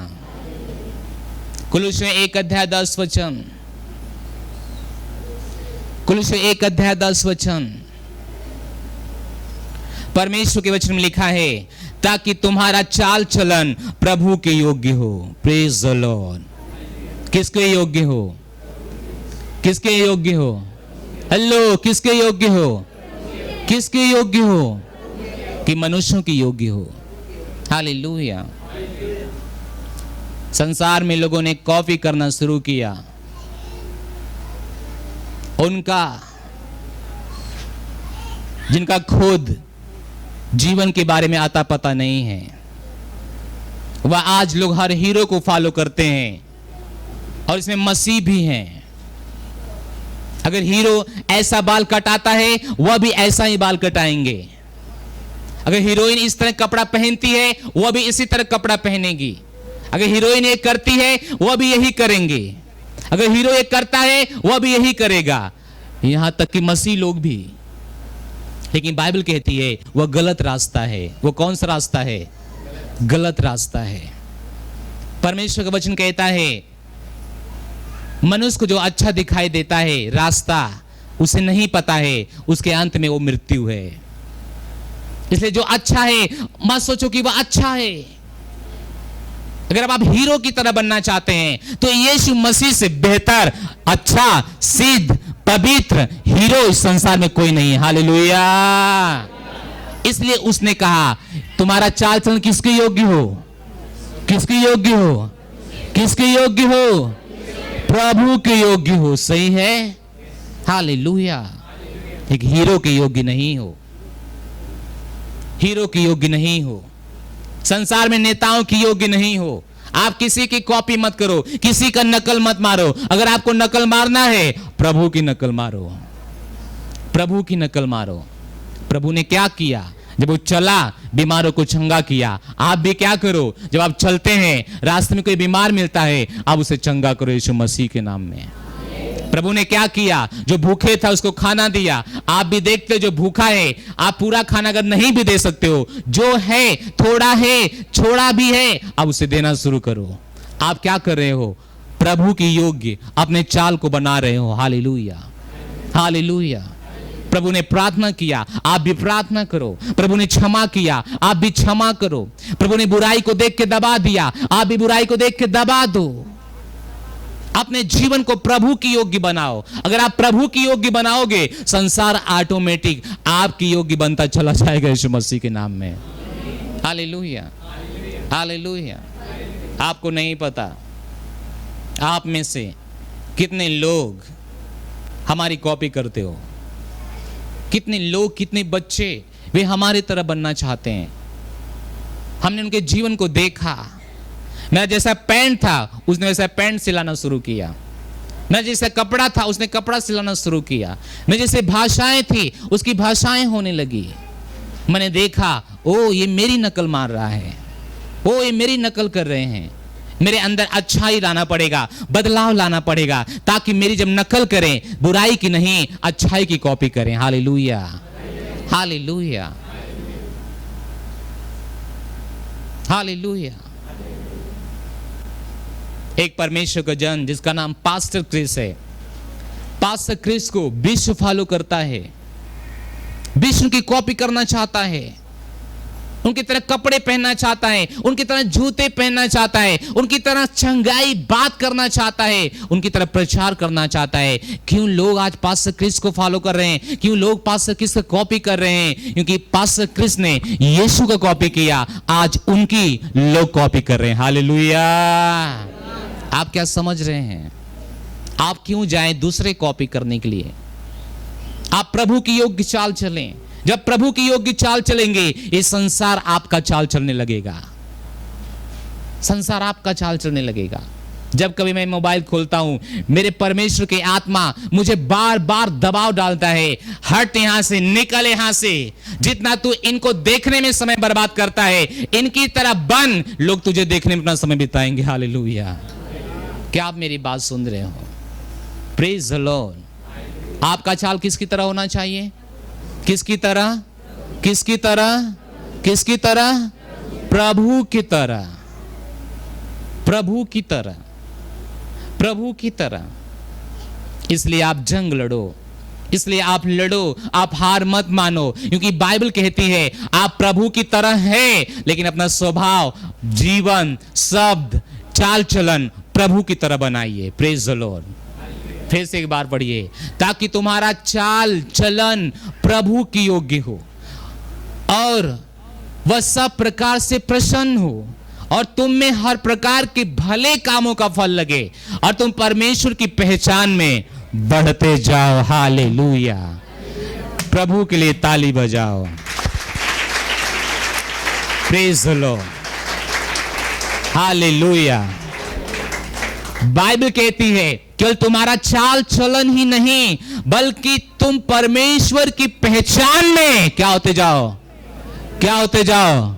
कुलुस्सियों 1:10। कुलुस्सियों 1:10। परमेश्वर के वचन में लिखा है, ताकि तुम्हारा चाल चलन प्रभु के योग्य हो। Praise the Lord. किसके योग्य हो? किसके योग्य हो? हेलो, किसके योग्य हो? किसके योग्य हो? कि मनुष्यों की योग्य हो। हालेलुया। संसार में लोगों ने कॉपी करना शुरू किया। उनका, जिनका खुद जीवन के बारे में आता पता नहीं है, वह आज लोग हर हीरो को फॉलो करते हैं, और इसमें मसीह भी हैं। अगर हीरो ऐसा बाल कटाता है, वह भी ऐसा ही बाल कटाएंगे। अगर हीरोइन इस तरह कपड़ा पहनती है वह भी इसी तरह कपड़ा पहनेगी। अगर हीरोइन ये करती है वह भी यही करेंगे। अगर हीरो ये करता है वह भी यही करेगा, यहां तक कि मसीह लोग भी। लेकिन बाइबल कहती है वह गलत रास्ता है। वो कौन सा रास्ता है? गलत रास्ता है। परमेश्वर का वचन कहता है मनुष्य को जो अच्छा दिखाई देता है रास्ता उसे नहीं पता है, उसके अंत में वो मृत्यु है। इसलिए जो अच्छा है मत सोचो कि वह अच्छा है। अगर आप हीरो की तरह बनना चाहते हैं तो यीशु मसीह से बेहतर, अच्छा, सिद्ध, पवित्र हीरो इस संसार में कोई नहीं है। हालेलुया। इसलिए उसने कहा तुम्हारा चाल चलन किसके योग्य हो? किसके योग्य हो? किसके योग्य हो? प्रभु के योग्य हो। सही है? हालेलुया। एक हीरो के योग्य नहीं हो, हीरो के योग्य नहीं हो, संसार में नेताओं की योग्य नहीं हो। आप किसी की कॉपी मत करो, किसी का नकल मत मारो। अगर आपको नकल मारना है प्रभु की नकल मारो, प्रभु की नकल मारो। प्रभु ने क्या किया? जब वो चला बीमारों को चंगा किया। आप भी क्या करो? जब आप चलते हैं रास्ते में कोई बीमार मिलता है आप उसे चंगा करो यीशु मसीह के नाम में। प्रभु ने क्या किया? जो भूखे था उसको खाना दिया। आप भी देखते हो जो भूखा है, आप पूरा खाना अगर नहीं भी दे सकते हो, जो है थोड़ा है, छोड़ा भी है, आप उसे देना शुरू करो। आप क्या कर रहे हो? प्रभु की योग्य अपने चाल को बना रहे हो। Hallelujah, hallelujah. प्रभु ने प्रार्थना किया, आप भी प्रार्थना करो। प्रभु ने क्षमा किया, आप भी क्षमा करो। प्रभु ने बुराई को देख के दबा दिया, आप भी बुराई को देख के दबा दो। अपने जीवन को प्रभु की योग्य बनाओ। अगर आप प्रभु की योग्य बनाओगे संसार ऑटोमेटिक आपकी योग्य बनता चला जाएगा यीशु मसीह के नाम में। Hallelujah, hallelujah. आपको नहीं पता आप में से कितने लोग हमारी कॉपी करते हो। कितने लोग, कितने बच्चे वे हमारी तरह बनना चाहते हैं। हमने उनके जीवन को देखा। मेरा जैसा पैंट था उसने वैसा पैंट सिलाना शुरू किया। मेरा जैसा कपड़ा था उसने कपड़ा सिलाना शुरू किया। मेरी जैसे भाषाएं थी उसकी भाषाएं होने लगी। मैंने देखा ओ ये मेरी नकल मार रहा है, ओ ये मेरी नकल कर रहे हैं। मेरे अंदर अच्छाई लाना पड़ेगा, बदलाव लाना पड़ेगा, ताकि मेरी जब नकल करें बुराई की नहीं अच्छाई की कॉपी करें। Hallelujah, hallelujah, hallelujah. एक परमेश्वर का जन जिसका नाम पास्टर क्रिस है। पास्टर क्रिस को विश्व फॉलो करता है, विश्व की कॉपी करना चाहता है, उनकी तरह कपड़े पहनना चाहता है, उनकी तरह जूते पहनना चाहता है, उनकी तरह चंगाई बात करना चाहता है, उनकी तरह प्रचार करना चाहता है। क्यों लोग आज पास्टर क्रिस को फॉलो कर रहे हैं? क्यों लोग पास्टर क्रिस को कॉपी कर रहे हैं? क्योंकि पास्टर क्रिस ने यीशु को कॉपी किया, आज उनकी लोग कॉपी कर रहे हैं। हालेलुया। आप क्या समझ रहे हैं? आप क्यों जाएं दूसरे कॉपी करने के लिए? आप प्रभु की योग्य चाल चलें। जब प्रभु की योग्य चाल चलेंगे ये संसार आपका चाल चलने लगेगा। संसार आपका चाल चलने लगेगा। जब कभी मैं मोबाइल खोलता हूं मेरे परमेश्वर की आत्मा मुझे बार बार दबाव डालता है, हट यहां से, निकल यहां से। जितना तू इनको देखने में समय बर्बाद करता है इनकी तरह बन, लोग तुझे देखने में अपना समय बिताएंगे। हालेलुया। क्या आप मेरी बात सुन रहे हो? Praise the Lord. आपका चाल किसकी तरह होना चाहिए? किसकी तरह? किसकी तरह? किसकी तरह? प्रभु की तरह, प्रभु की तरह, प्रभु की तरह। इसलिए आप जंग लड़ो, इसलिए आप लड़ो, आप हार मत मानो, क्योंकि बाइबल कहती है आप प्रभु की तरह हैं लेकिन अपना स्वभाव, जीवन, शब्द, चाल चलन प्रभु की तरह बनाइए। Praise the Lord. फिर से एक बार पढ़िए, ताकि तुम्हारा चाल चलन प्रभु की योग्य हो और वह सब प्रकार से प्रसन्न हो और तुम में हर प्रकार के भले कामों का फल लगे और तुम परमेश्वर की पहचान में बढ़ते जाओ। हालेलुया। प्रभु के लिए ताली बजाओ। Praise the Lord. Hallelujah. Bible कहती है केवल तुम्हारा चाल चलन ही नहीं बल्कि तुम परमेश्वर की पहचान में क्या होते जाओ? क्या होते जाओ?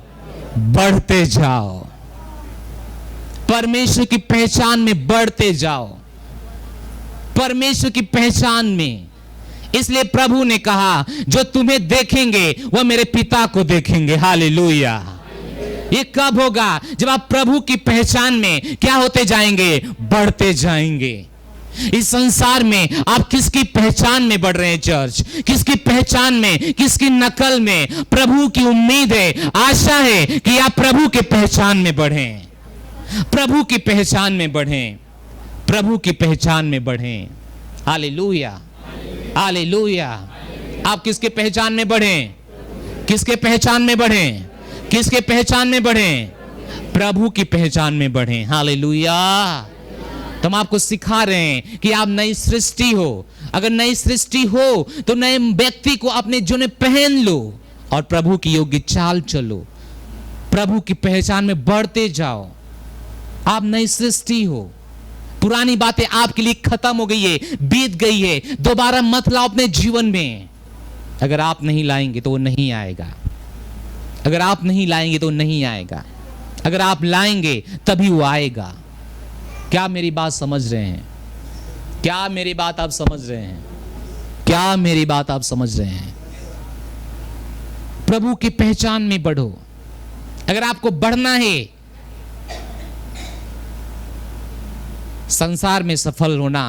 बढ़ते जाओ। परमेश्वर की पहचान में बढ़ते जाओ, परमेश्वर की पहचान में। इसलिए प्रभु ने कहा जो तुम्हें देखेंगे वह मेरे पिता को देखेंगे। हालेलुया। ये कब होगा? जब आप प्रभु की पहचान में क्या होते जाएंगे? बढ़ते जाएंगे। इस संसार में आप किसकी पहचान में बढ़ रहे हैं चर्च? किसकी पहचान में, किसकी नकल में? प्रभु की उम्मीद है, आशा है कि आप प्रभु के पहचान में बढ़ें, प्रभु की पहचान में बढ़ें, प्रभु की पहचान में बढ़ें। Hallelujah, hallelujah. आप किसके पहचान में बढ़ें? किसके पहचान में बढ़ें? किसके पहचान में बढ़ें? प्रभु की पहचान में बढ़ें। हालेलुया। तो हम आपको सिखा रहे हैं कि आप नई सृष्टि हो। अगर नई सृष्टि हो तो नए व्यक्ति को अपने जीवन में पहन लो और प्रभु की योग्य चाल चलो, प्रभु की पहचान में बढ़ते जाओ। आप नई सृष्टि हो। पुरानी बातें आपके लिए खत्म हो गई है, बीत गई है, दोबारा मत लाओ अपने जीवन में। अगर आप नहीं लाएंगे तो वो नहीं आएगा। अगर आप नहीं लाएंगे तो नहीं आएगा। अगर आप लाएंगे तभी वो आएगा। क्या मेरी बात समझ रहे हैं? क्या मेरी बात आप समझ रहे हैं? क्या मेरी बात आप समझ रहे हैं? प्रभु की पहचान में बढ़ो। अगर आपको बढ़ना है, संसार में सफल होना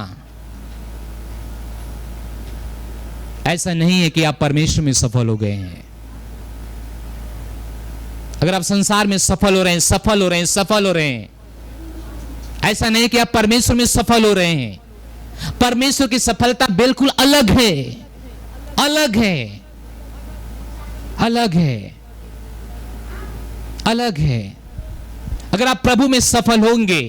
ऐसा नहीं है कि आप परमेश्वर में सफल हो गए हैं। अगर आप संसार में सफल हो रहे हैं, सफल हो रहे हैं, सफल हो रहे हैं, ऐसा नहीं कि आप परमेश्वर में सफल हो रहे हैं। परमेश्वर की सफलता बिल्कुल अलग है, अलग है, अलग है, अलग है। अगर आप प्रभु में सफल होंगे,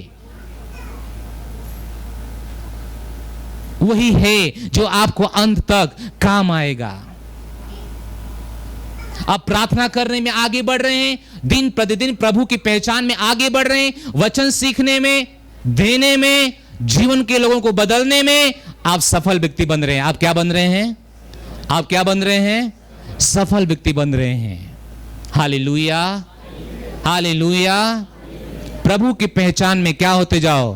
वही है जो आपको अंत तक काम आएगा। आप प्रार्थना करने में आगे बढ़ रहे हैं, दिन प्रतिदिन प्रभु की पहचान में आगे बढ़ रहे हैं, वचन सीखने में, देने में, जीवन के लोगों को बदलने में आप सफल व्यक्ति बन रहे हैं। आप क्या बन रहे हैं? आप क्या बन रहे हैं? सफल व्यक्ति बन रहे हैं। Hallelujah, hallelujah. प्रभु की पहचान में क्या होते जाओ?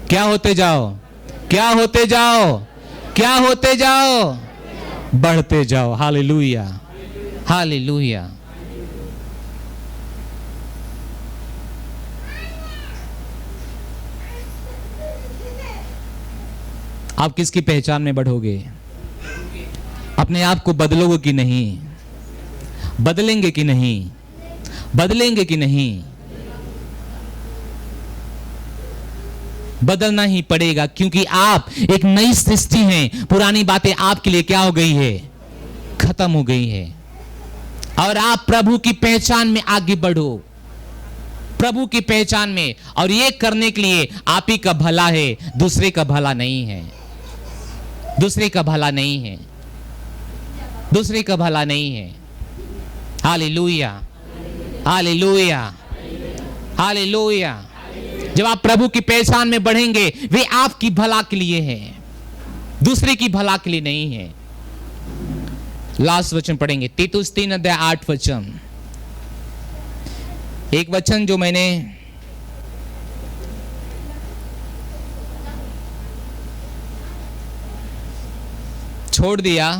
क्या होते जाओ? क्या होते जाओ? क्या होते जाओ? बढ़ते जाओ। Hallelujah, hallelujah. आप किसकी पहचान में बढ़ोगे? अपने आप को बदलोगे कि नहीं? बदलेंगे कि नहीं? बदलेंगे कि नहीं? बदलना ही पड़ेगा, क्योंकि आप एक नई सृष्टि हैं। पुरानी बातें आपके लिए क्या हो गई है? खत्म हो गई है। और आप प्रभु की पहचान में आगे बढ़ो, प्रभु की पहचान में। और ये करने के लिए आप ही का भला है, दूसरे का भला नहीं है। दूसरे का भला नहीं है, दूसरे का भला नहीं है। Hallelujah, hallelujah, hallelujah. जब आप प्रभु की पहचान में बढ़ेंगे, वे आपकी भला के लिए है, दूसरे की भला के लिए नहीं है। लास्ट वचन पढ़ेंगे, तीतुस 3 अध्याय 8 वचन। एक वचन जो मैंने छोड़ दिया,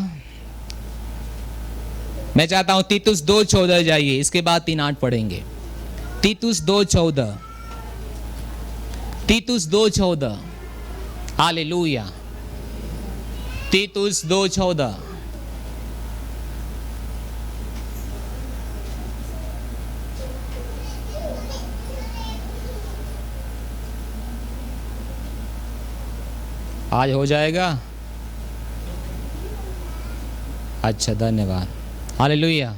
मैं चाहता हूं तीतुस 2:14 जाइए, इसके बाद 3:8 पढ़ेंगे। तीतुस 2:14, तीतुस 2:14। हालेलुया। तीतुस 2:14। आज हो जाएगा? अच्छा, धन्यवाद। हालेलुया।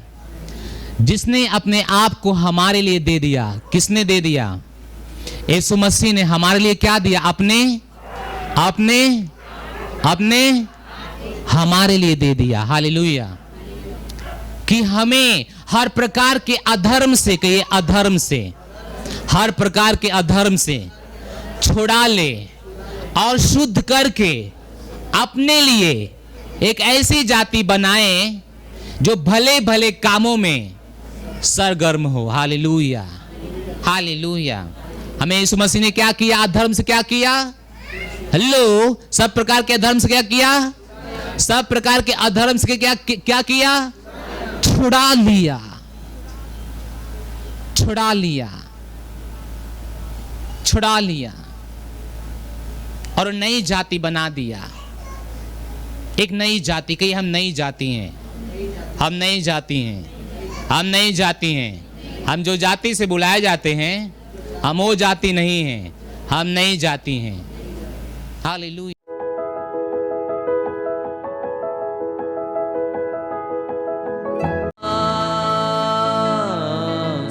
जिसने अपने आप को हमारे लिए दे दिया, किसने दे दिया? यीशु मसीह ने हमारे लिए क्या दिया? अपने अपने अपने हमारे लिए दे दिया। हालेलुया। कि हमें हर प्रकार के अधर्म से, कहिए अधर्म से, हर प्रकार के अधर्म से छुड़ा ले और शुद्ध करके अपने लिए एक ऐसी जाति बनाए जो भले भले कामों में सरगर्म हो। Hallelujah, hallelujah. हमें यीशु मसीह ने क्या किया? अधर्म से क्या किया? हेलो, सब प्रकार के अधर्म से क्या किया? सब प्रकार के अधर्म से क्या किया? छुड़ा लिया, छुड़ा लिया, छुड़ा लिया और नई जाति बना दिया। एक नई जाति। कही हम नई जाति हैं, हम नई जाति हैं, हम नई जाति हैं। हम जो जाति से बुलाए जाते हैं हम वो जाति नहीं हैं, हम नई जाति हैं। हालेलुया।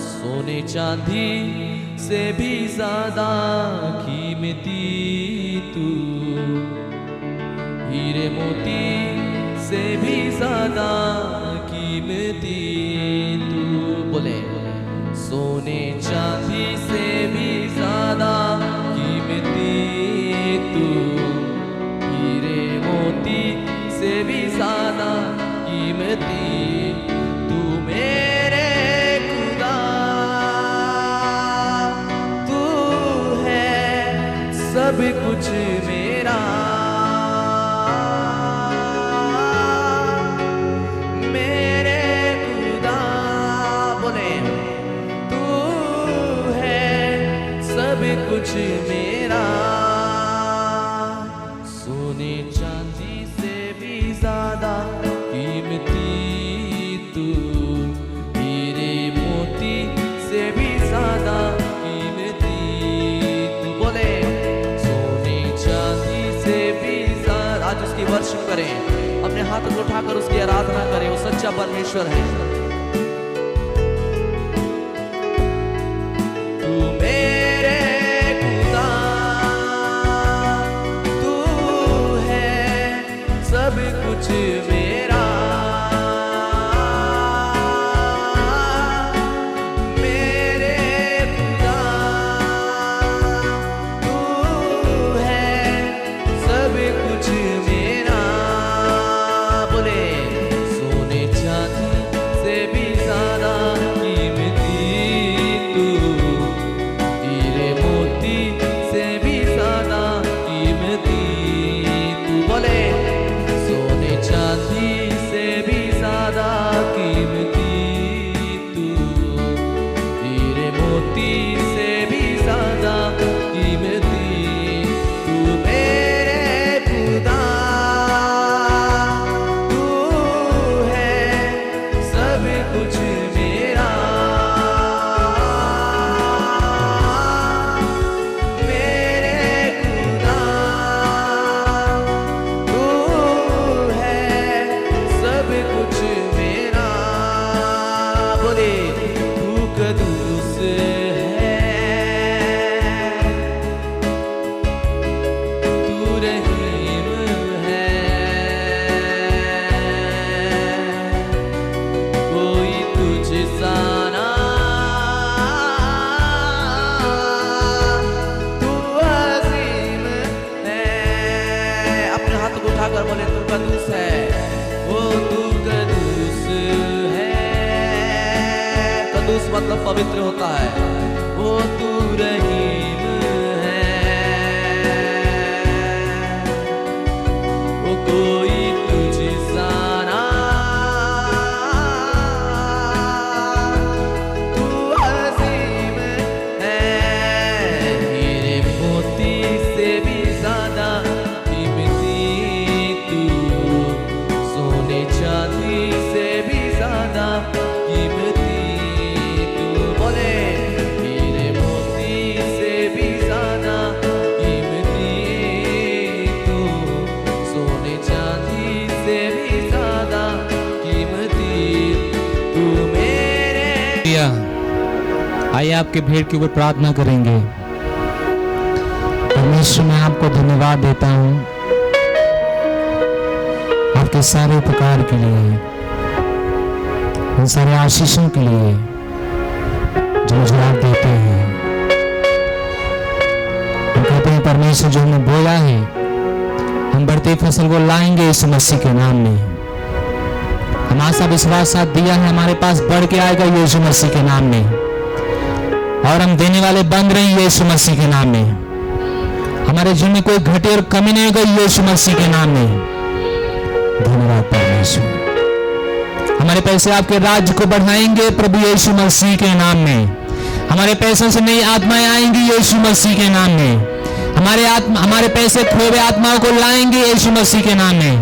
सोने चांदी से भी ज्यादा कीमती तू, हीरे मोती से भी ज्यादा कीमती तू। बोले सोने चांदी से भी ज्यादा कीमती तू, हीरे मोती से भी ज्यादा कीमती तू। मेरे खुदा तू है सब कुछ मेरा, मेरे खुदा। बोले तू है सब कुछ मेरा। सोने चांदी से भी ज्यादा कीमती तू, हीरे मोती से भी ज्यादा कीमती तू। बोले सोने चांदी से भी ज्यादा। आज उसकी वर्शिप करें, अपने हाथ को उठाकर उसकी आराधना करें। वो सच्चा परमेश्वर है। तू मेरे खुदा तू है सब कुछ मेरा, मेरे खुदा तू है सब कुछ मेरा। बोले सोने चांदी से भी ज्यादा कीमती तू, हीरे मोती से भी ज्यादा कीमती तू। बोले सोने चांदी से भी ज्यादा कीमती तू, हीरे मोती से भी ज्यादा कीमती तू। मेरे खुदा तू है सब कुछ मेरा, मेरे खुदा तू है सब कुछ मेरा। बोले तू कदूस है, तू रहीम है, कोई तुझ सा ना, तू अजीम है। अपने हाथ को उठाकर बोले तू कदूस है। वो तू कदूस है। कदूस मतलब पवित्र होता है। वो तू रहीम है, वो कोई तुझ सा ना, तू अजीम है। हीरे मोती से भी ज्यादा कीमती तू, सोने चांदी से भी ज्यादा कीमती तू। बोले हीरे मोती से भी ज्यादा कीमती तू, सोने चांदी से भी ज्यादा कीमती तू। मेरे आइए आपके भेड़ के ऊपर प्रार्थना करेंगे। परमेश्वर, मैं आपको धन्यवाद देता हूँ आपके सारे उपकार के लिए, उन सारे आशीषों के लिए जो मुझे आप देते हैं। हम कहते हैं परमेश्वर, जो हमने बोला है हम बढ़ती फसल को लाएंगे यीशु मसीह के नाम में। हम आशा विश्वास साथ दिया है हमारे पास बढ़ के आएगा यीशु मसीह के नाम में, और हम देने वाले बंद रहे यीशु मसीह के नाम में। हमारे जीवन में कोई घटी और कमी नहीं होगी यीशु मसीह के नाम में। धन्यवाद परमेश्वर। हमारे पैसे आपके राज्य को बढ़ाएंगे प्रभु यीशु मसीह के नाम में। हमारे पैसों से नई आत्माएं आएंगी यीशु मसीह के नाम में। हमारे पैसे खोए हुए आत्माओं को लाएंगे यीशु मसीह के नाम में।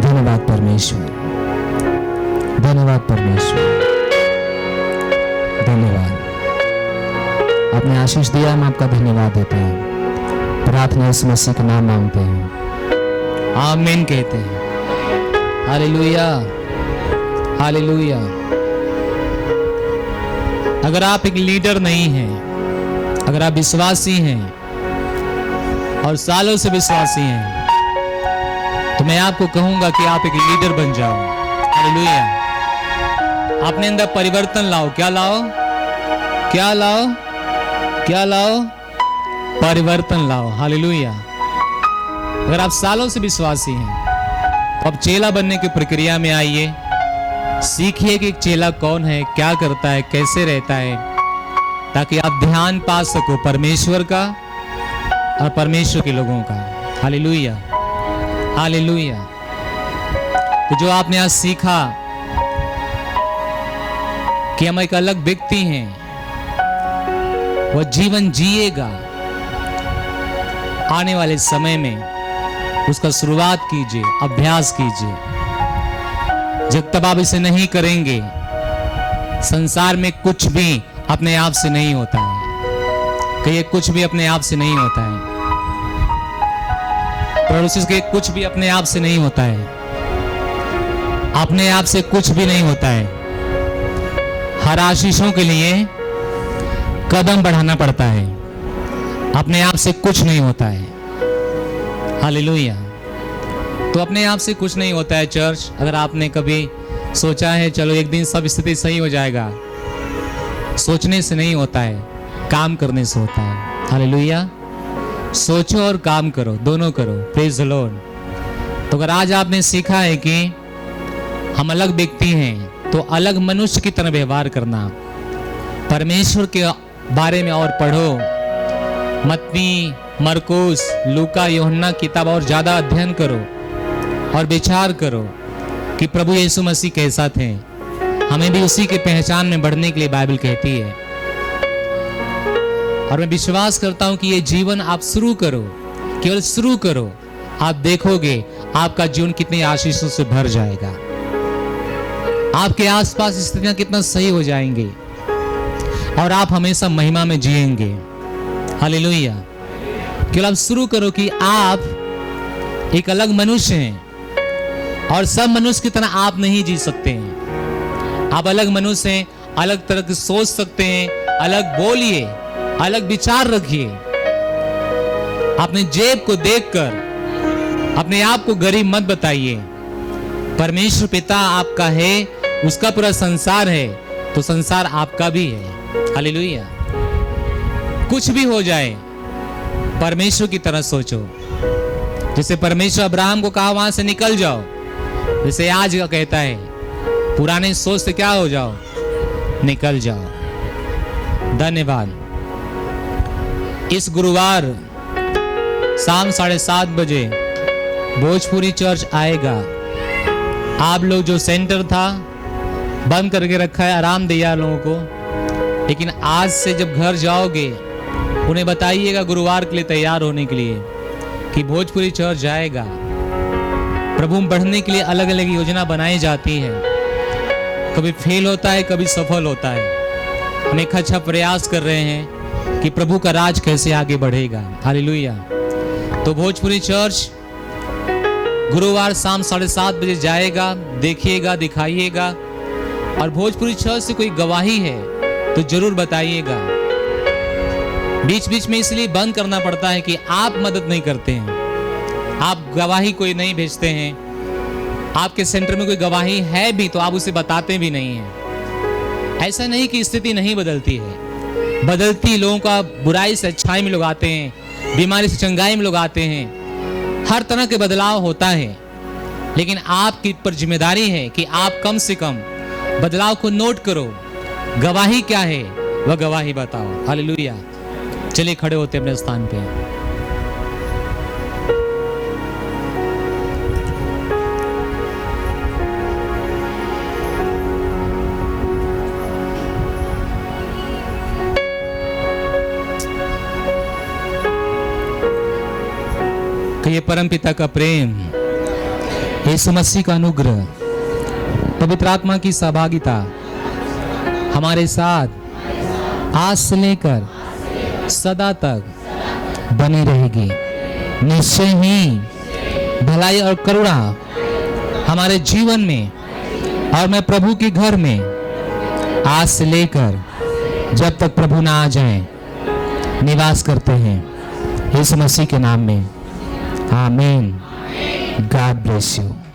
धन्यवाद परमेश्वर, धन्यवाद परमेश्वर, धन्यवाद। आपने आशीष दिया, हम आपका धन्यवाद देते हैं। प्रार्थना यीशु मसीह के नाम मांगते हैं, आमीन कहते हैं। Hallelujah, hallelujah. अगर आप एक लीडर नहीं हैं, अगर आप विश्वासी हैं और सालों से विश्वासी हैं, तो मैं आपको कहूंगा कि आप एक लीडर बन जाओ। हालेलुया। अपने अंदर परिवर्तन लाओ। क्या लाओ? क्या लाओ? क्या लाओ? परिवर्तन लाओ। हालेलुया। अगर आप सालों से विश्वासी हैं तो अब चेला बनने की प्रक्रिया में आइए। सीखिए कि एक चेला कौन है, क्या करता है, कैसे रहता है, ताकि आप ध्यान पा सको परमेश्वर का और परमेश्वर के लोगों का। Hallelujah, hallelujah. तो जो आपने आज सीखा कि हम एक अलग व्यक्ति हैं, वह जीवन जिएगा। आने वाले समय में उसका शुरुआत कीजिए, अभ्यास कीजिए। जब तक आप इसे नहीं करेंगे, संसार में कुछ भी अपने आप से नहीं होता है। कहिए, कुछ भी अपने आप से नहीं होता है। पड़ोसी के कुछ भी अपने आप से नहीं होता है। अपने आप से कुछ भी नहीं होता है। हर आशीषों के लिए कदम बढ़ाना पड़ता है। अपने आप से कुछ नहीं होता है। हालेलुया। तो अपने आप से कुछ नहीं होता है चर्च। अगर आपने कभी सोचा है चलो एक दिन सब स्थिति सही हो जाएगा, सोचने से नहीं होता है, काम करने से होता है। हालेलुया। सोचो और काम करो, दोनों करो। Praise the Lord. तो अगर आज आपने सीखा है कि हम अलग व्यक्ति हैं, तो अलग मनुष्य की तरह व्यवहार करना। परमेश्वर के बारे में और पढ़ो। मत्ती, मरकुस, लूका, यूहन्ना किताब और ज्यादा अध्ययन करो और विचार करो कि प्रभु यीशु मसीह कैसा थे। हमें भी उसी के पहचान में बढ़ने के लिए बाइबल कहती है। और मैं विश्वास करता हूं कि ये जीवन आप शुरू करो, केवल शुरू करो। आप देखोगे आपका जीवन कितनी आशीषों से भर जाएगा। आपके आसपास स्थितियां कितना सही हो जाएंगी और आप हमेशा महिमा में जिएंगे। हालेलुया। केवल आप शुरू करो कि आप एक अलग मनुष्य हैं और सब मनुष्य की तरह आप नहीं जी सकते हैं। आप अलग मनुष्य हैं, अलग तरह की सोच सकते हैं, अलग बोलिए, अलग विचार रखिए। अपने जेब को देखकर अपने आप को गरीब मत बताइए। परमेश्वर पिता आपका है, उसका पूरा संसार है, तो संसार आपका भी है। हालेलुया। कुछ भी हो जाए, परमेश्वर की तरह सोचो। जैसे परमेश्वर अब्राहम को कहा वहां से निकल जाओ, जैसे आज का कहता है पुराने सोच से क्या हो जाओ, निकल जाओ। धन्यवाद। इस गुरुवार शाम 7:30 बजे भोजपुरी चर्च आएगा। आप लोग जो सेंटर था बंद करके रखा है, आराम दिया लोगों को, लेकिन आज से जब घर जाओगे उन्हें बताइएगा गुरुवार के लिए तैयार होने के लिए कि भोजपुरी चर्च जाएगा। प्रभु में बढ़ने के लिए अलग अलग योजना बनाई जाती है। कभी फेल होता है, कभी सफल होता है। हम एक अच्छा प्रयास कर रहे हैं कि प्रभु का राज कैसे आगे बढ़ेगा। हालेलुया। तो भोजपुरी चर्च गुरुवार शाम 7:30 बजे जाएगा। देखिएगा, दिखाइएगा। और भोजपुरी चर्च से कोई गवाही है तो जरूर बताइएगा। बीच बीच में इसलिए बंद करना पड़ता है कि आप मदद नहीं करते हैं, आप गवाही कोई नहीं भेजते हैं। आपके सेंटर में कोई गवाही है भी तो आप उसे बताते भी नहीं हैं। ऐसा नहीं कि स्थिति नहीं बदलती है, बदलती। लोगों का बुराई से अच्छाई में लोग आते हैं, बीमारी से चंगाई में लोग आते हैं। हर तरह के बदलाव होता है, लेकिन आपकी पर जिम्मेदारी है कि आप कम से कम बदलाव को नोट करो। गवाही क्या है वह गवाही बताओ। हालेलुया। चलिए खड़े होते अपने स्थान पे। कि ये परम पिता का प्रेम, यीशु मसीह का अनुग्रह, पवित्र आत्मा की सहभागिता हमारे साथ आज से लेकर सदा तक बनी रहेगी। निश्चय ही भलाई और करुणा हमारे जीवन में और मैं प्रभु के घर में आज से लेकर जब तक प्रभु ना आ जाए निवास करते हैं। यीशु मसीह के नाम में आमीन। God bless you.